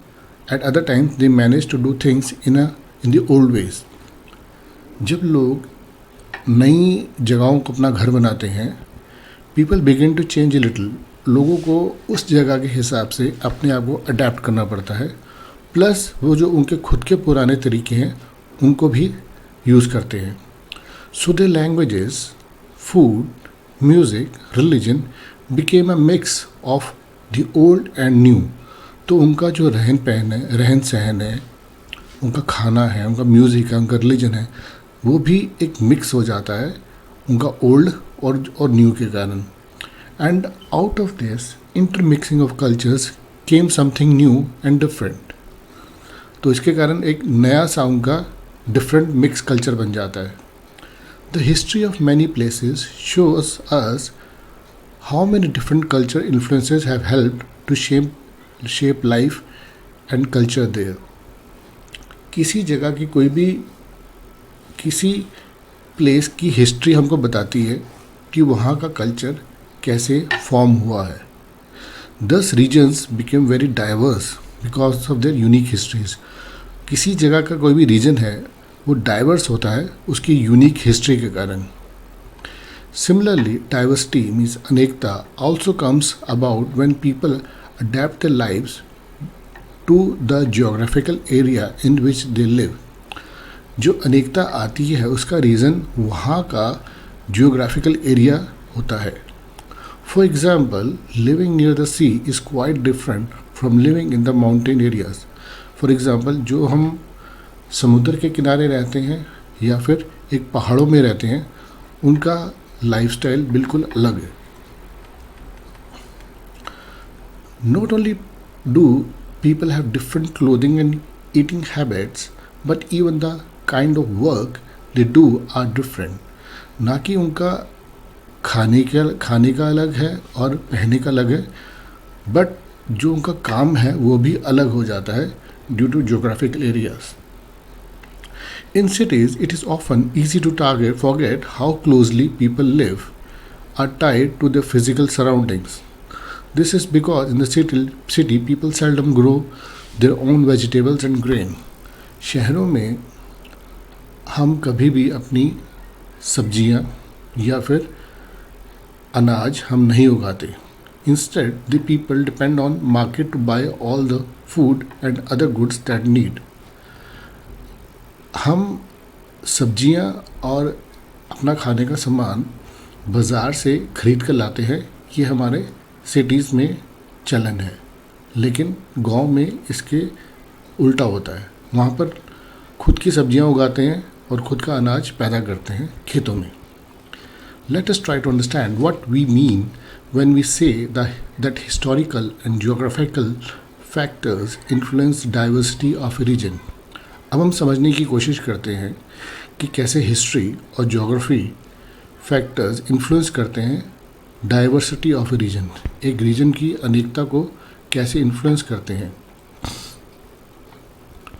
at other times they managed to do things in the old ways. जब लोग नई जगहों को अपना घर बनाते हैं, people begin to change a little. लोगों को उस जगह के हिसाब से अपने आप को अडेप्ट करना पड़ता है, प्लस वो जो उनके खुद के पुराने तरीके हैं उनको भी यूज़ करते हैं। So the languages, food, music, religion became a mix of the old and new. तो उनका जो रहन सहन है, उनका खाना है, उनका म्यूज़िक है, उनका रिलीजन है, वो भी एक मिक्स हो जाता है उनका ओल्ड और न्यू के कारण। And out of this intermixing of cultures came something new and different. तो इसके कारण एक नया सा उनका डिफरेंट मिक्स कल्चर बन जाता है। The history of many places shows us how many different culture influences have helped to shape life and culture there. किसी जगह की किसी प्लेस की हिस्ट्री हमको बताती है कि वहाँ का कल्चर कैसे फॉर्म हुआ है। These regions became very diverse because of their unique histories. किसी जगह का कोई भी रीजन है वो डाइवर्स होता है उसकी यूनिक हिस्ट्री के कारण। सिमिलरली डाइवर्सिटी मीन्स अनेकता also comes about when people adapt their lives to the geographical area in which they live. जो अनेकता आती है उसका रीज़न वहाँ का जियोग्राफिकल एरिया होता है। For example, living near the sea is quite different from living in the mountain areas. For example, जो हम समुद्र के किनारे रहते हैं या फिर एक पहाड़ों में रहते हैं, उनका लाइफस्टाइल बिल्कुल अलग है। Not only do people have different clothing and eating habits, but even the kind of work they do are different. ना कि उनका खाने का अलग है और पहनने का अलग है, बट जो उनका काम है वो भी अलग हो जाता है due to geographical areas. In cities, it is often easy to forget how closely people live are tied to their physical surroundings. This is because in the city people seldom grow their own vegetables and grain. शहरों में हम कभी भी अपनी सब्जियां या फिर अनाज हम नहीं उगाते. Instead, the people depend on market to buy all the food and other goods that need. हम सब्जियां और अपना खाने का सामान बाज़ार से ख़रीद कर लाते हैं. ये हमारे सिटीज़ में चलन है, लेकिन गांव में इसके उल्टा होता है. वहाँ पर खुद की सब्जियां उगाते हैं और ख़ुद का अनाज पैदा करते हैं खेतों में. Let us try to understand what we mean when we say that historical and geographical factors influence diversity of a region. अब हम समझने की कोशिश करते हैं कि कैसे हिस्ट्री और ज्योग्राफी फैक्टर्स इन्फ्लुएंस करते हैं डाइवर्सिटी ऑफ ए रीजन. एक रीजन की अनेकता को कैसे इन्फ्लुएंस करते हैं.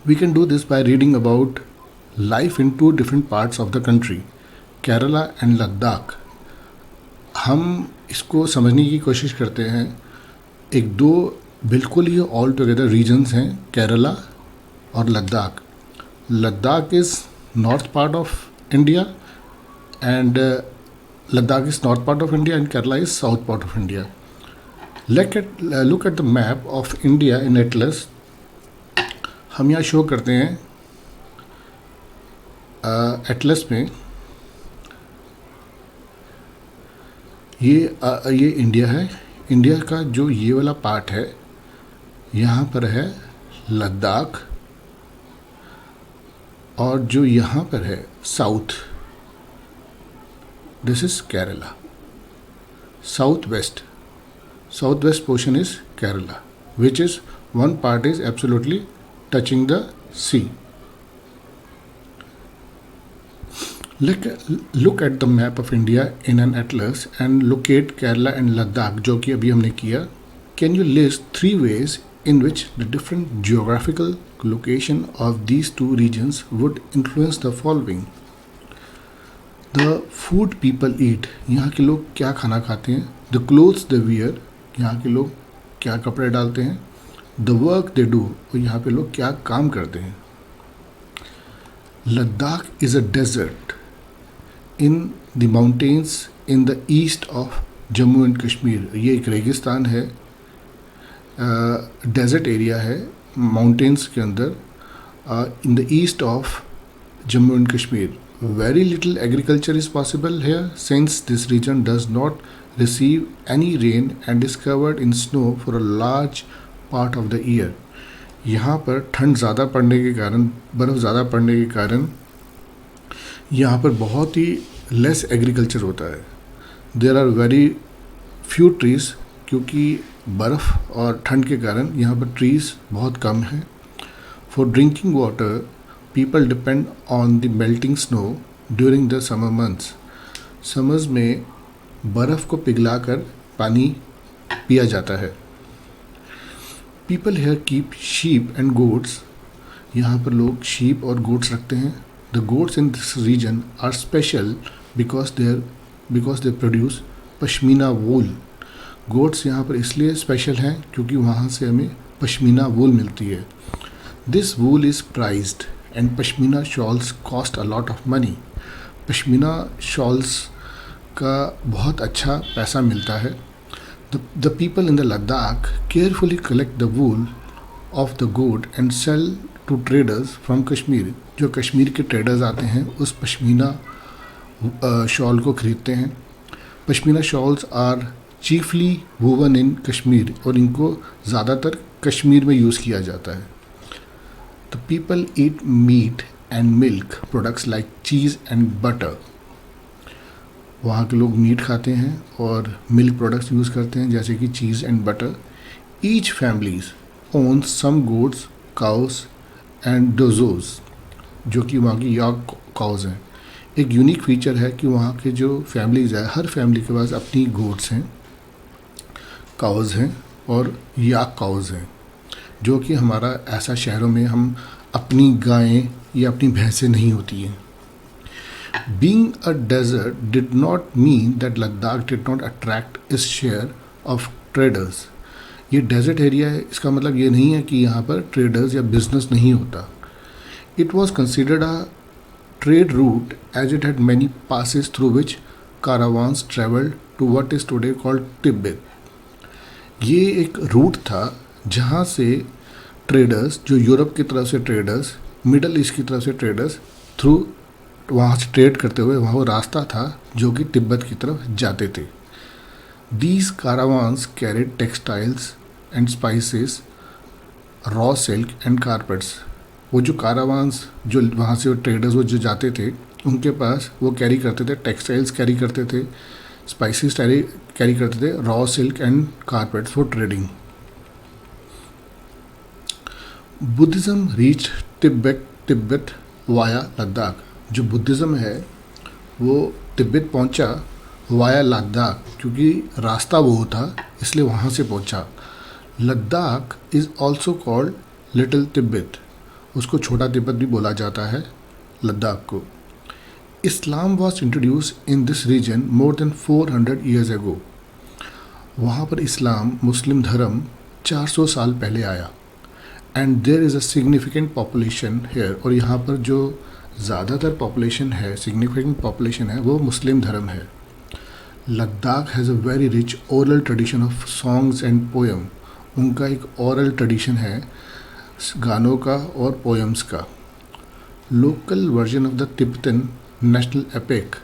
We can do this by reading about life in two different parts of the country, Kerala and Ladakh. हम इसको समझने की कोशिश करते हैं. एक दो बिल्कुल ही ऑल टुगेदर रीजन्स हैं, केरला और Ladakh. Ladakh is north part of India and Ladakh is north part of India and Kerala is south part of India. Look at the map of India in Atlas. हम यहाँ शो करते हैं Atlas में. ये India है. India का जो ये वाला पार्ट है, यहाँ पर है लद्दाख, और जो यहाँ पर है south, this is Kerala. Southwest portion is Kerala, which is one part is absolutely touching the sea. Look at the map of India in an atlas and locate Kerala and Ladakh, जो कि अभी हमने किया. Can you list 3 ways in which the different geographical location of these 2 regions would influence the following? The food people eat, यहाँ के लोग क्या खाना खाते हैं. द क्लोथ्स द वियर, यहाँ के लोग क्या कपड़े डालते हैं. द वर्क दे डू, और यहाँ पे लोग क्या काम करते हैं. Ladakh is a desert in the mountains in the east of Jammu and Kashmir. ये एक रेगिस्तान है, डेजर्ट एरिया है माउंटेन्स के अंदर, इन the east of Jammu and Kashmir. Very little agriculture is possible here since this region does not receive any rain and is covered in snow for a large part of the year. यहाँ पर ठंड ज़्यादा पड़ने के कारण, बर्फ़ ज़्यादा पड़ने के कारण यहाँ पर बहुत ही लेस एग्रीकल्चर होता है. There are very few trees, क्योंकि बर्फ़ और ठंड के कारण यहाँ पर ट्रीज़ बहुत कम हैं. For drinking water, people depend on the melting snow during the summer months. Summers में बर्फ़ को पिघलाकर पानी पिया जाता है. People here keep sheep and goats. यहाँ पर लोग sheep और goats रखते हैं. The goats in this region are special because they produce pashmina wool. goats यहाँ पर इसलिए स्पेशल हैं क्योंकि वहाँ से हमें पश्मीना wool मिलती है. This wool is prized and pashmina shawls cost a lot of money. Pashmina shawls का बहुत अच्छा पैसा मिलता है. The people in the Ladakh carefully collect the wool of the goat and sell to traders from Kashmir. जो कश्मीर के traders आते हैं उस पश्मीना शॉल को ख़रीदते हैं. Pashmina shawls are chiefly woven in Kashmir, और इनको ज़्यादातर कश्मीर में यूज़ किया जाता है. The people eat meat and milk products like cheese and butter. वहाँ के लोग मीट खाते हैं और मिल्क प्रोडक्ट्स यूज़ करते हैं जैसे कि cheese and butter. Each families owns some goats, cows and dozos, जो कि वहाँ की याक काउज हैं. एक यूनिक फीचर है कि वहाँ के जो फैमिलीज़ है, हर फैमिली के पास अपनी गोट्स हैं, काउज़ हैं और याक काउज़ हैं, जो कि हमारा ऐसा शहरों में हम अपनी गायें या अपनी भैंसें नहीं होती हैं. Being a desert did not mean that Ladakh did not attract its share of traders. ये डेजर्ट एरिया है, इसका मतलब ये नहीं है कि यहाँ पर ट्रेडर्स या बिजनेस नहीं होता. It was considered a trade route as it had many passes through which caravans traveled to what is today called Tibet. ये एक रूट था जहाँ से ट्रेडर्स, जो यूरोप की तरफ से ट्रेडर्स, मिडल ईस्ट की तरफ से ट्रेडर्स थ्रू वहाँ से ट्रेड करते हुए वहाँ वो रास्ता था जो कि तिब्बत की तरफ जाते थे. These caravans carried textiles and spices, raw silk and carpets. वो जो caravans, जो वहाँ से ट्रेडर्स वो जो जाते थे, उनके पास वो कैरी करते थे, टेक्सटाइल्स कैरी करते थे, स्पाइसेस कैरी करते थे, raw silk and carpets for trading. Buddhism reach Tibet via Ladakh. जो बुद्धिज़्म है वो तिब्बत पहुंचा वाया लद्दाख, क्योंकि रास्ता वो था इसलिए वहाँ से पहुंचा. Ladakh is also called little Tibet. उसको छोटा तिब्बत भी बोला जाता है लद्दाख को. Islam was introduce in this region more than 400 years ago. वहाँ पर इस्लाम, मुस्लिम धर्म 400 साल पहले आया. And there is a significant population here. और यहाँ पर जो ज़्यादातर पॉपुलेशन है, सिग्निफिकेंट पॉपुलेशन है, वो मुस्लिम धर्म है. Ladakh has a very rich oral tradition of songs and poem. उनका एक ओरल ट्रेडिशन है गानों का और पोएम्स का. Local version of the Tibetan national epic,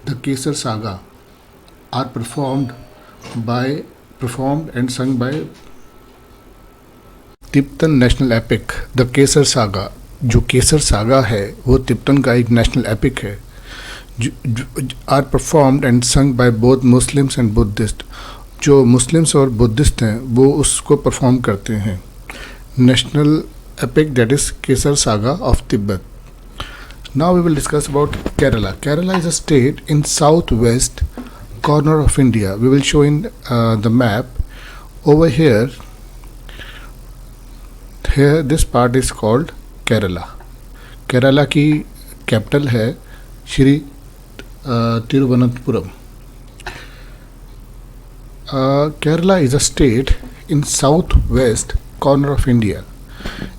the Kesar Saga, are performed and sung by Tibetan national epic. The Kesar saga, जो Kesar saga है वो तिब्बतन का एक नेशनल एपिक है, are performed and sung by both Muslims and Buddhist. जो Muslims और Buddhist हैं वो उसको परफॉर्म करते हैं. National epic, that is Kesar Saga of Tibet. Now we will discuss about Kerala. Kerala is a state in southwest corner of India. We will show in the map over here. Here this part is called Kerala. Kerala की capital है Shri Thiruvananthapuram. Kerala is a state in southwest corner of India.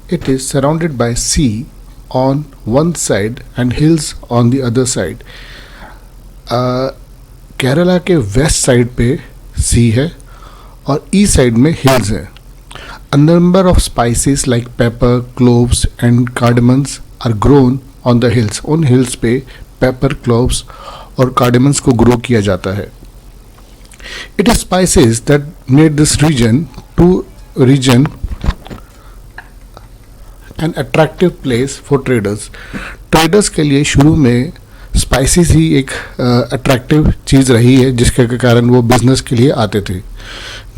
It is surrounded by sea on one side and hills on the other side. Kerala के west side पे सी है और east side में hills हैं. A number of spices like pepper, cloves and cardamoms are grown on the hills. उन hills पे pepper, cloves और cardamoms को grow किया जाता है. It is spices that made this region an attractive place for traders. Traders के लिए शुरू में स्पाइसेस ही एक अट्रैक्टिव चीज़ रही है जिसके कारण वो बिजनेस के लिए आते थे.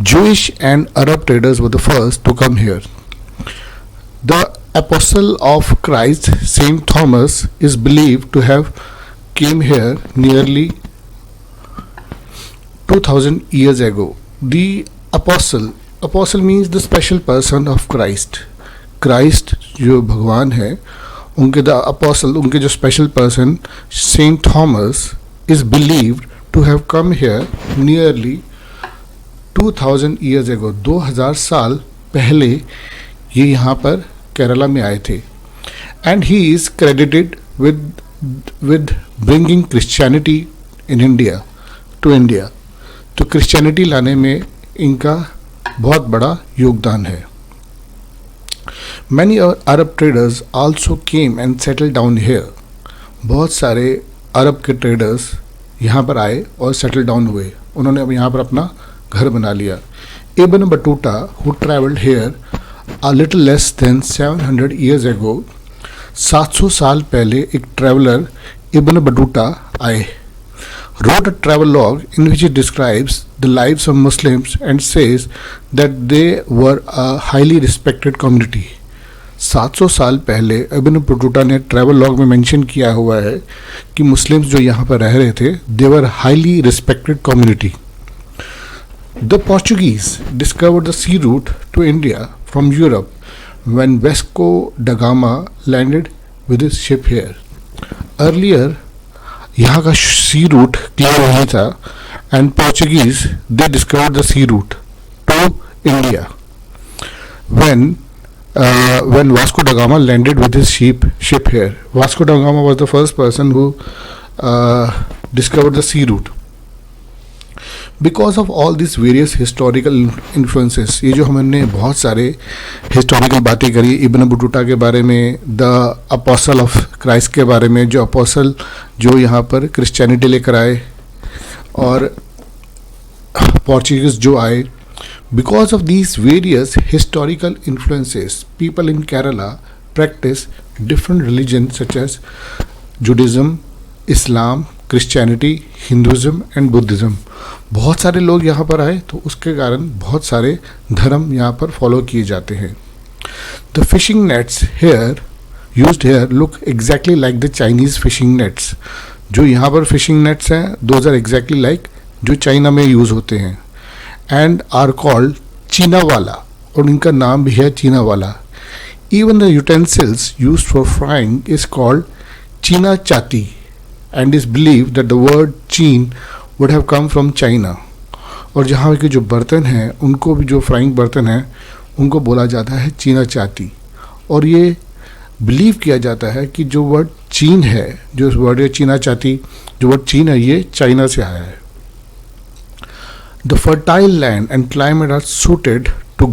Jewish and Arab traders were the first to come here. The apostle of Christ, Saint Thomas, is believed to have came here nearly 2000 years ago. The apostle means the special person of Christ. Christ जो भगवान है उनके the apostle, उनके जो special person Saint Thomas is believed to have come here nearly 2000 years ago. 2000 साल पहले ये यहाँ पर केरला में आए थे. And he is credited with bringing Christianity in India to India. तो क्रिश्चियनिटी लाने में इनका बहुत बड़ा योगदान है. Many Arab traders also came and settled down here. बहुत सारे अरब के ट्रेडर्स यहाँ पर आए और सेटल डाउन हुए. उन्होंने अब यहाँ पर अपना घर बना लिया. Ibn Battuta, who traveled here a little less than 700 years ago, 700 साल पहले एक ट्रैवलर इब्न बटूटा आए, wrote a travelogue in which he describes the lives of Muslims and says that they were a highly respected community. 700 साल पहले Ibn Battuta ने travel log में mention किया हुआ है कि मुस्लिम्स जो यहाँ पर रह रहे थे, they were highly respected community. The Portuguese discovered the sea route to India from Europe when Vasco da Gama landed with his ship here. Earlier यहाँ का सी रूट क्लियर नहीं था, and Portuguese they discovered the sea route to India when Vasco da Gama landed with his ship here. Vasco da Gama was the first person who discovered the sea route. Because of all these various historical influences, ये जो हमने बहुत सारे historical बातें करी Ibn Battuta के बारे में, द अपोस्टल ऑफ क्राइस्ट के बारे में, जो अपोस्टल जो यहाँ पर क्रिश्चियनिटी लेकर आए, और पोर्चुगीज जो आए. Because of these various historical influences, people in Kerala practice different religions such as Judaism, Islam, Christianity, Hinduism and Buddhism. बहुत सारे लोग यहाँ पर आए तो उसके कारण बहुत सारे धर्म यहाँ पर फॉलो किए जाते हैं. The fishing nets used here look exactly like the Chinese fishing nets. जो यहाँ पर fishing nets हैं, those are exactly like जो चाइना में यूज़ होते हैं, and are called चीनावाला, और इनका नाम भी है चीनावाला. Even the utensils used for frying is called चीना चाती, and is believed that the word चीन would have come from China. और जहाँ के जो बर्तन हैं उनको भी, जो फ्राइंग बर्तन हैं उनको बोला जाता है चीना चाती. और ये बिलीव किया जाता है कि जो वर्ड चीन है, जो वर्ड है चीना चाती, जो वर्ड चीन है, ये चाइना से आया है. The fertile land and climate are suited to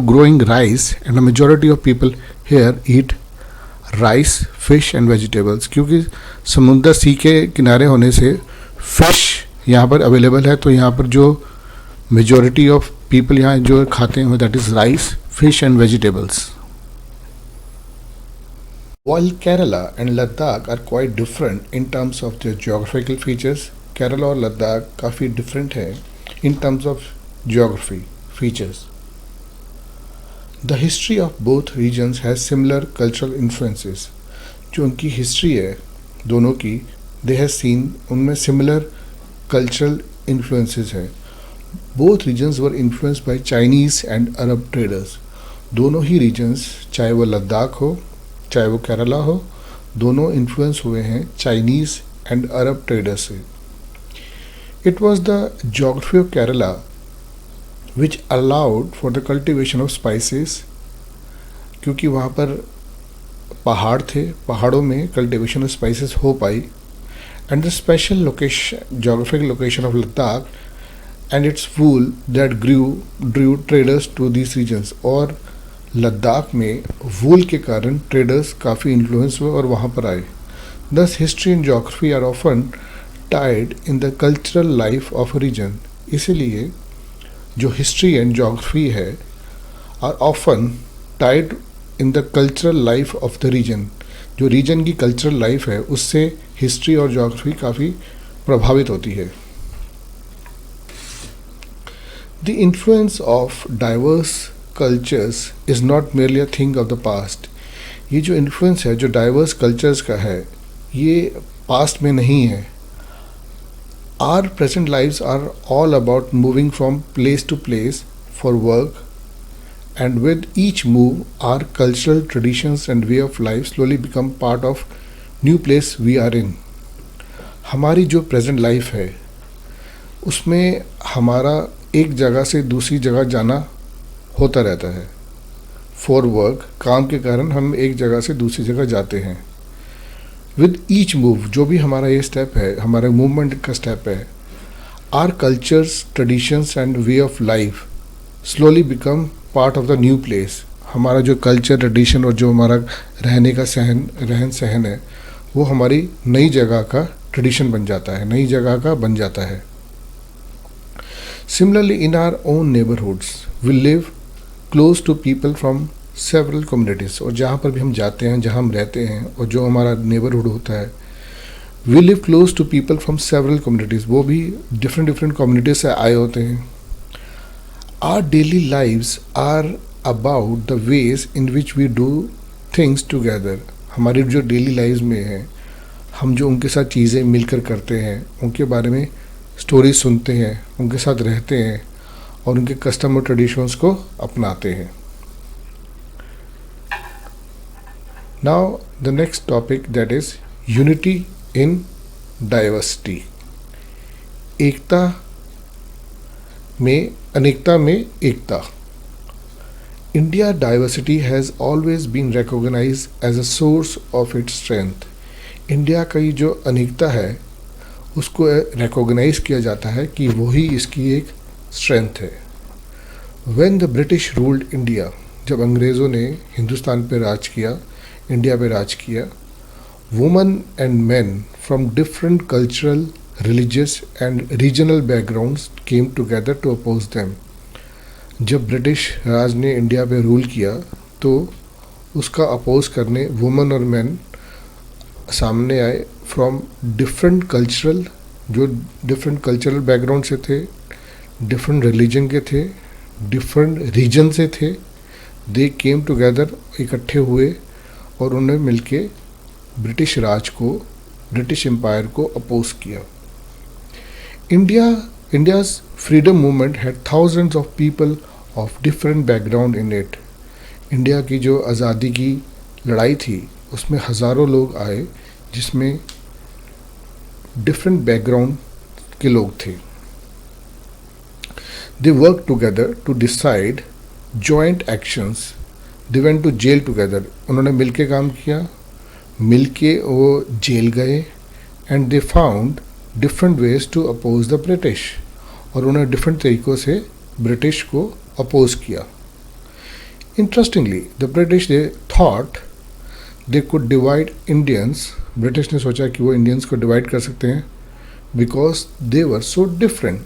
growing rice, and a majority of people here eat rice, fish and vegetables. क्योंकि समुद्र सी के किनारे होने से फिश यहाँ पर अवेलेबल है, तो यहाँ पर जो मेजॉरिटी ऑफ पीपल यहाँ जो खाते हैं that is rice, fish and vegetables. While Kerala and Ladakh are quite different in terms of their geographical features, Kerala और लद्दाख काफ़ी डिफरेंट है in terms of geography features. The history of both regions has similar cultural influences. जो उनकी history है दोनों की, they have seen उनमें similar cultural influences है. Both regions were influenced by Chinese and Arab traders. दोनों ही regions, चाहे वो लद्दाख हो चाहे वो केरला हो, दोनों इन्फ्लुएंस हुए हैं चाइनीज़ एंड अरब ट्रेडर्स से. It was the geography of Kerala which allowed for the cultivation of spices, क्योंकि वहाँ पर पहाड़ थे, पहाड़ों में कल्टिवेशन ऑफ स्पाइसेस हो पाई. And the special location, geographical location of Ladakh and its wool that drew traders to these regions. और लद्दाख में वूल के कारण ट्रेडर्स काफ़ी इन्फ्लुएंस हुए और वहाँ पर आए. Thus history and geography are often tied in the cultural life of a region. इसीलिए जो हिस्ट्री एंड जोग्राफी है are often tied in the cultural life of the region. जो रीजन की कल्चरल लाइफ है उससे हिस्ट्री और geography काफ़ी प्रभावित होती है. The influence of diverse cultures is not merely a thing of the past. ये जो इन्फ्लुएंस है जो डाइवर्स कल्चर्स का है, ये पास्ट में नहीं है. Our present lives are all about moving from place to place for work, and with each move, our cultural traditions and way of life slowly become part of new place we are in. हमारी जो present life है उसमें हमारा एक जगह से दूसरी जगह जाना होता रहता है. For work, काम के कारण हम एक जगह से दूसरी जगह जाते हैं. विद ईच मूव, जो भी हमारा ये स्टेप है, हमारे मूवमेंट का स्टेप है, are cultures, traditions and way of life slowly become part of the new place. हमारा जो कल्चर, ट्रेडिशन और जो हमारा रहने का रहन सहन है वो हमारी नई जगह का ट्रेडिशन बन जाता है, नई जगह का बन जाता है. Similarly in our own neighbourhoods we live close to people from several communities. और जहाँ पर भी हम जाते हैं, जहाँ हम रहते हैं और जो हमारा नेबरहुड होता है, we live close to people from several communities. वो भी डिफरेंट कम्युनिटीज़ से आए होते हैं. Our daily lives are about the ways in which we do things together. हमारी जो डेली लाइफ में है, हम जो उनके साथ चीज़ें मिलकर करते हैं, उनके बारे में स्टोरी सुनते हैं, उनके साथ रहते हैं और उनके कस्टम और ट्रेडिशंस को अपनाते हैं। Now the next topic that is unity in diversity. एकता में अनेकता में एकता। India diversity has always been recognised as a source of its strength. India की जो अनेकता है उसको रिकॉग्नाइज किया जाता है कि वही इसकी एक स्ट्रेंथ है। When the British ruled India, जब अंग्रेज़ों ने हिंदुस्तान पे राज किया, इंडिया पे राज किया, women and main from different cultural, religious and regional backgrounds came together to oppose them। जब ब्रिटिश राज ने इंडिया पे रूल किया तो उसका अपोज करने वुमेन और मैन सामने आए फ्रॉम डिफरेंट कल्चरल, जो डिफरेंट कल्चरल बैकग्राउंड से थे, डिफरेंट रिलीजन के थे, डिफरेंट रीजन से थे। दे केम टुगेदर, इकट्ठे हुए और उन्होंने मिलके ब्रिटिश राज को, ब्रिटिश एम्पायर को अपोज किया। India's freedom movement had thousands of people of different background in it। India की जो आज़ादी की लड़ाई थी उसमें हज़ारों लोग आए जिसमें डिफरेंट बैकग्राउंड के लोग थे। They worked together to decide joint actions। They went to jail together। उन्होंने मिलके काम किया, मिलके वो जेल गए। And they found different ways to oppose the British, और उन्होंने डिफरेंट तरीक़ों से ब्रिटिश को अपोज किया। Interestingly the British they thought they could divide Indians. British ने सोचा कि वो इंडियंस को डिवाइड कर सकते हैं because they were so different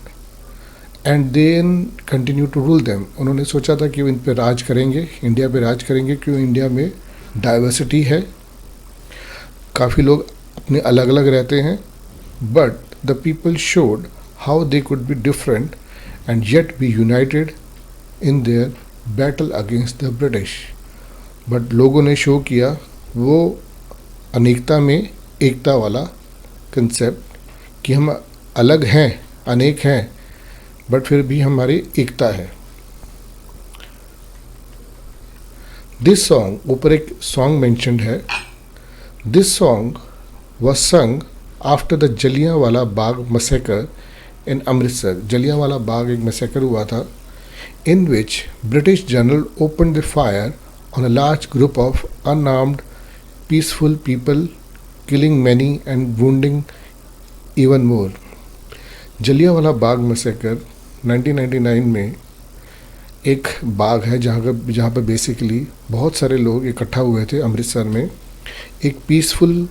and then continue to rule them. उन्होंने सोचा था कि वो इन पे राज करेंगे, इंडिया पे राज करेंगे, क्यों इंडिया में डाइवर्सिटी है, काफ़ी लोग अपने अलग अलग रहते हैं, but the people showed how they could be different and yet be united in their battle against the British. But लोगों ने शो किया वो अनेकता में एकता वाला कंसेप्ट कि हम अलग हैं, अनेक हैं, बट फिर भी हमारी एकता है। दिस सॉन्ग, ऊपर एक सॉन्ग मेंशन्ड है। This song was sung after the Jallianwala Bagh massacre in Amritsar. Jallianwala Bagh एक मैसेकर हुआ था in which British general opened the fire on a large group of unarmed peaceful people, killing many and wounding even more। Jallianwala Bagh massacre 1999 में एक बाग है जहाँ पर basically बहुत सारे लोग इकट्ठा हुए थे अमृतसर में। एक पीसफुल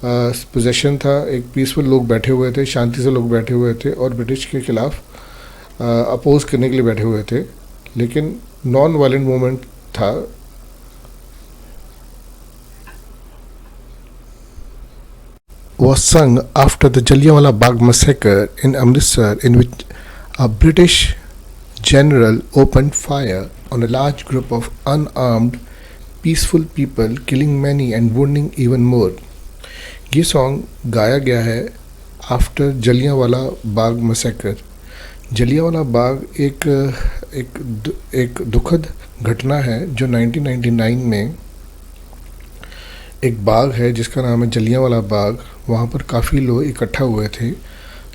पोजेशन था, एक पीसफुल लोग बैठे हुए थे, शांति से लोग बैठे हुए थे और ब्रिटिश के ख़िलाफ़ अपोज करने के लिए बैठे हुए थे, लेकिन नॉन वायलेंट मूवमेंट था। was sung after the Jallianwala Bagh massacre in Amritsar, in which a British general opened fire on a large group of unarmed peaceful people, killing many and wounding even more। ये song गाया गया है after Jallianwala Bagh massacre. Jallianwala Bagh एक दुखद घटना है जो 1999 में एक बाग है जिसका नाम है जलियांवाला बाग। वहाँ पर काफ़ी लोग इकट्ठा हुए थे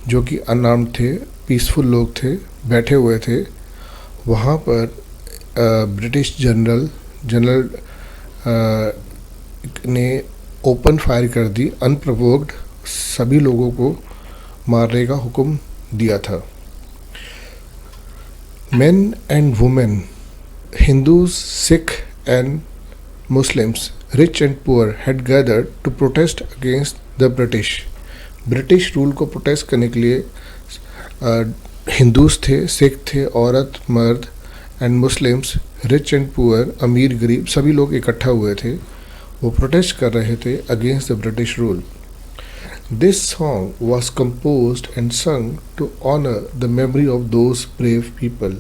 जो कि अनआर्म्ड थे, पीसफुल लोग थे, बैठे हुए थे। वहाँ पर ब्रिटिश जनरल ने ओपन फायर कर दी, अनप्रोवोक्ड सभी लोगों को मारने का हुक्म दिया था। Men and women, Hindus, Sikh and Muslims, rich and poor, had gathered to protest against the British। British rule को प्रोटेस्ट करने के लिए हिंदूस थे, सिख थे, औरत, मर्द and Muslims, rich and poor, अमीर गरीब, सभी लोग इकट्ठा हुए थे। वो प्रोटेस्ट कर रहे थे against the British rule. This song was composed and sung to honor the memory of those brave people।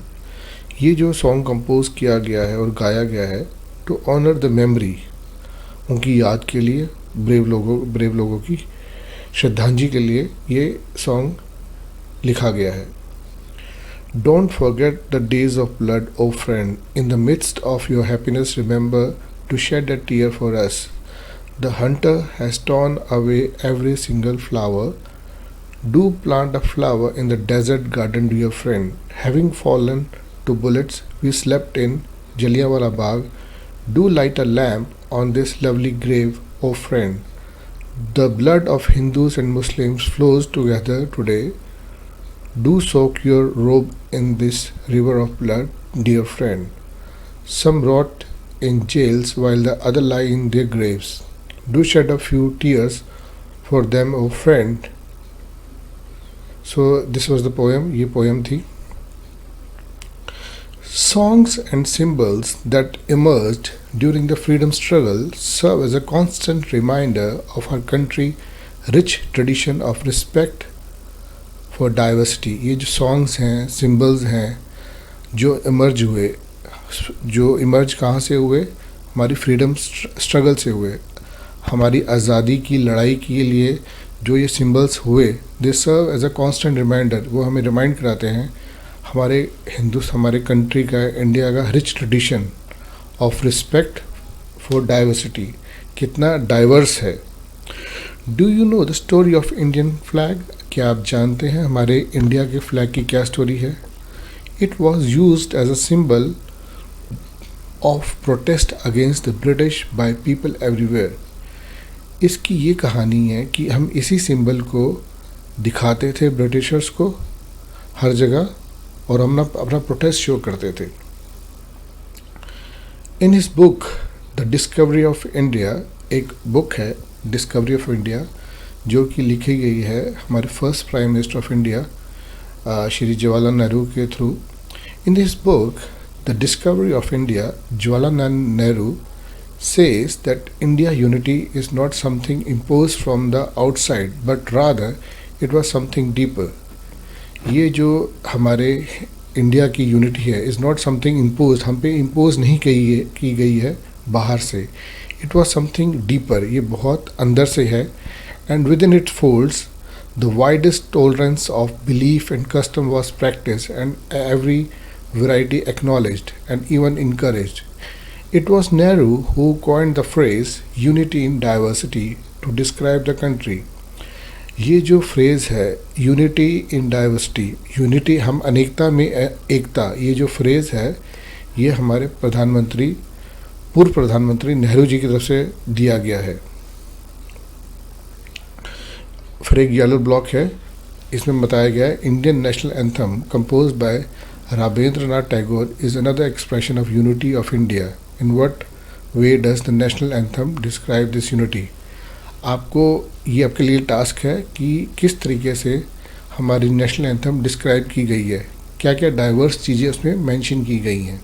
ये जो सॉन्ग कंपोज किया गया है और गाया गया है टू ऑनर द मेमोरी, उनकी याद के लिए, ब्रेव लोगों की श्रद्धांजलि के लिए ये सॉन्ग लिखा गया है। Don't forget the days of blood O friend, in the midst of your happiness remember to shed a tear for us. The hunter has torn away every single flower. Do plant a flower in the desert garden, dear friend. Having fallen to bullets, we slept in Jallianwala Bagh. Do light a lamp on this lovely grave, O friend. The blood of Hindus and Muslims flows together today. Do soak your robe in this river of blood, dear friend. Some rot in jails while the other lie in their graves. Do shed a few tears for them, O friend. So this was the poem. ये poem थी. Songs and symbols that emerged during the freedom struggle serve as a constant reminder of our country's rich tradition of respect for diversity. ये जो songs हैं, symbols हैं, जो emerge हुए, जो emerge कहाँ से हुए? हमारी freedom struggle से हुए। हमारी आज़ादी की लड़ाई के लिए जो ये सिंबल्स हुए, they serve as a constant reminder, वो हमें रिमाइंड कराते हैं हमारे कंट्री का, इंडिया का rich tradition of respect for diversity, कितना डाइवर्स है। Do you know the story of Indian flag? क्या आप जानते हैं हमारे इंडिया के फ्लैग की क्या स्टोरी है? It was used as a symbol of protest against the British by people everywhere. इसकी ये कहानी है कि हम इसी सिंबल को दिखाते थे ब्रिटिशर्स को हर जगह, और हम अपना प्रोटेस्ट शो करते थे। In his book the discovery of India, एक बुक है डिस्कवरी ऑफ इंडिया, जो कि लिखी गई है हमारे first prime minister of India Shri Jawaharlal Nehru के थ्रू। In this book the discovery of India, Jawaharlal Nehru says that India unity is not something imposed from the outside, but rather it was something deeper. ये जो हमारे इंडिया की यूनिटी है is not something impose, हम पे impose नहीं की गई है बाहर से। इट वॉज समथिंग डीपर, ये बहुत अंदर से है। And with in it folds the widest tolerance of belief and custom was practice and every variety acknowledged and even encouraged. It was Nehru who coined the phrase unity in diversity to describe the country. ये जो phrase है unity in diversity, unity हम अनेकता में एकता, ये जो phrase है ये हमारे पूर्व प्रधानमंत्री नेहरू जी की तरफ से दिया गया है। फिर एक येलो ब्लॉक है, इसमें बताया गया है Indian national anthem composed bye Rabindranath Tagore is another expression of unity of India. In what way does the national anthem describe this unity? आपको ये आपके लिए टास्क है कि किस तरीके से हमारी नेशनल एंथम डिस्क्राइब की गई है, क्या क्या डाइवर्स चीज़ें उसमें मेंशन की गई हैं।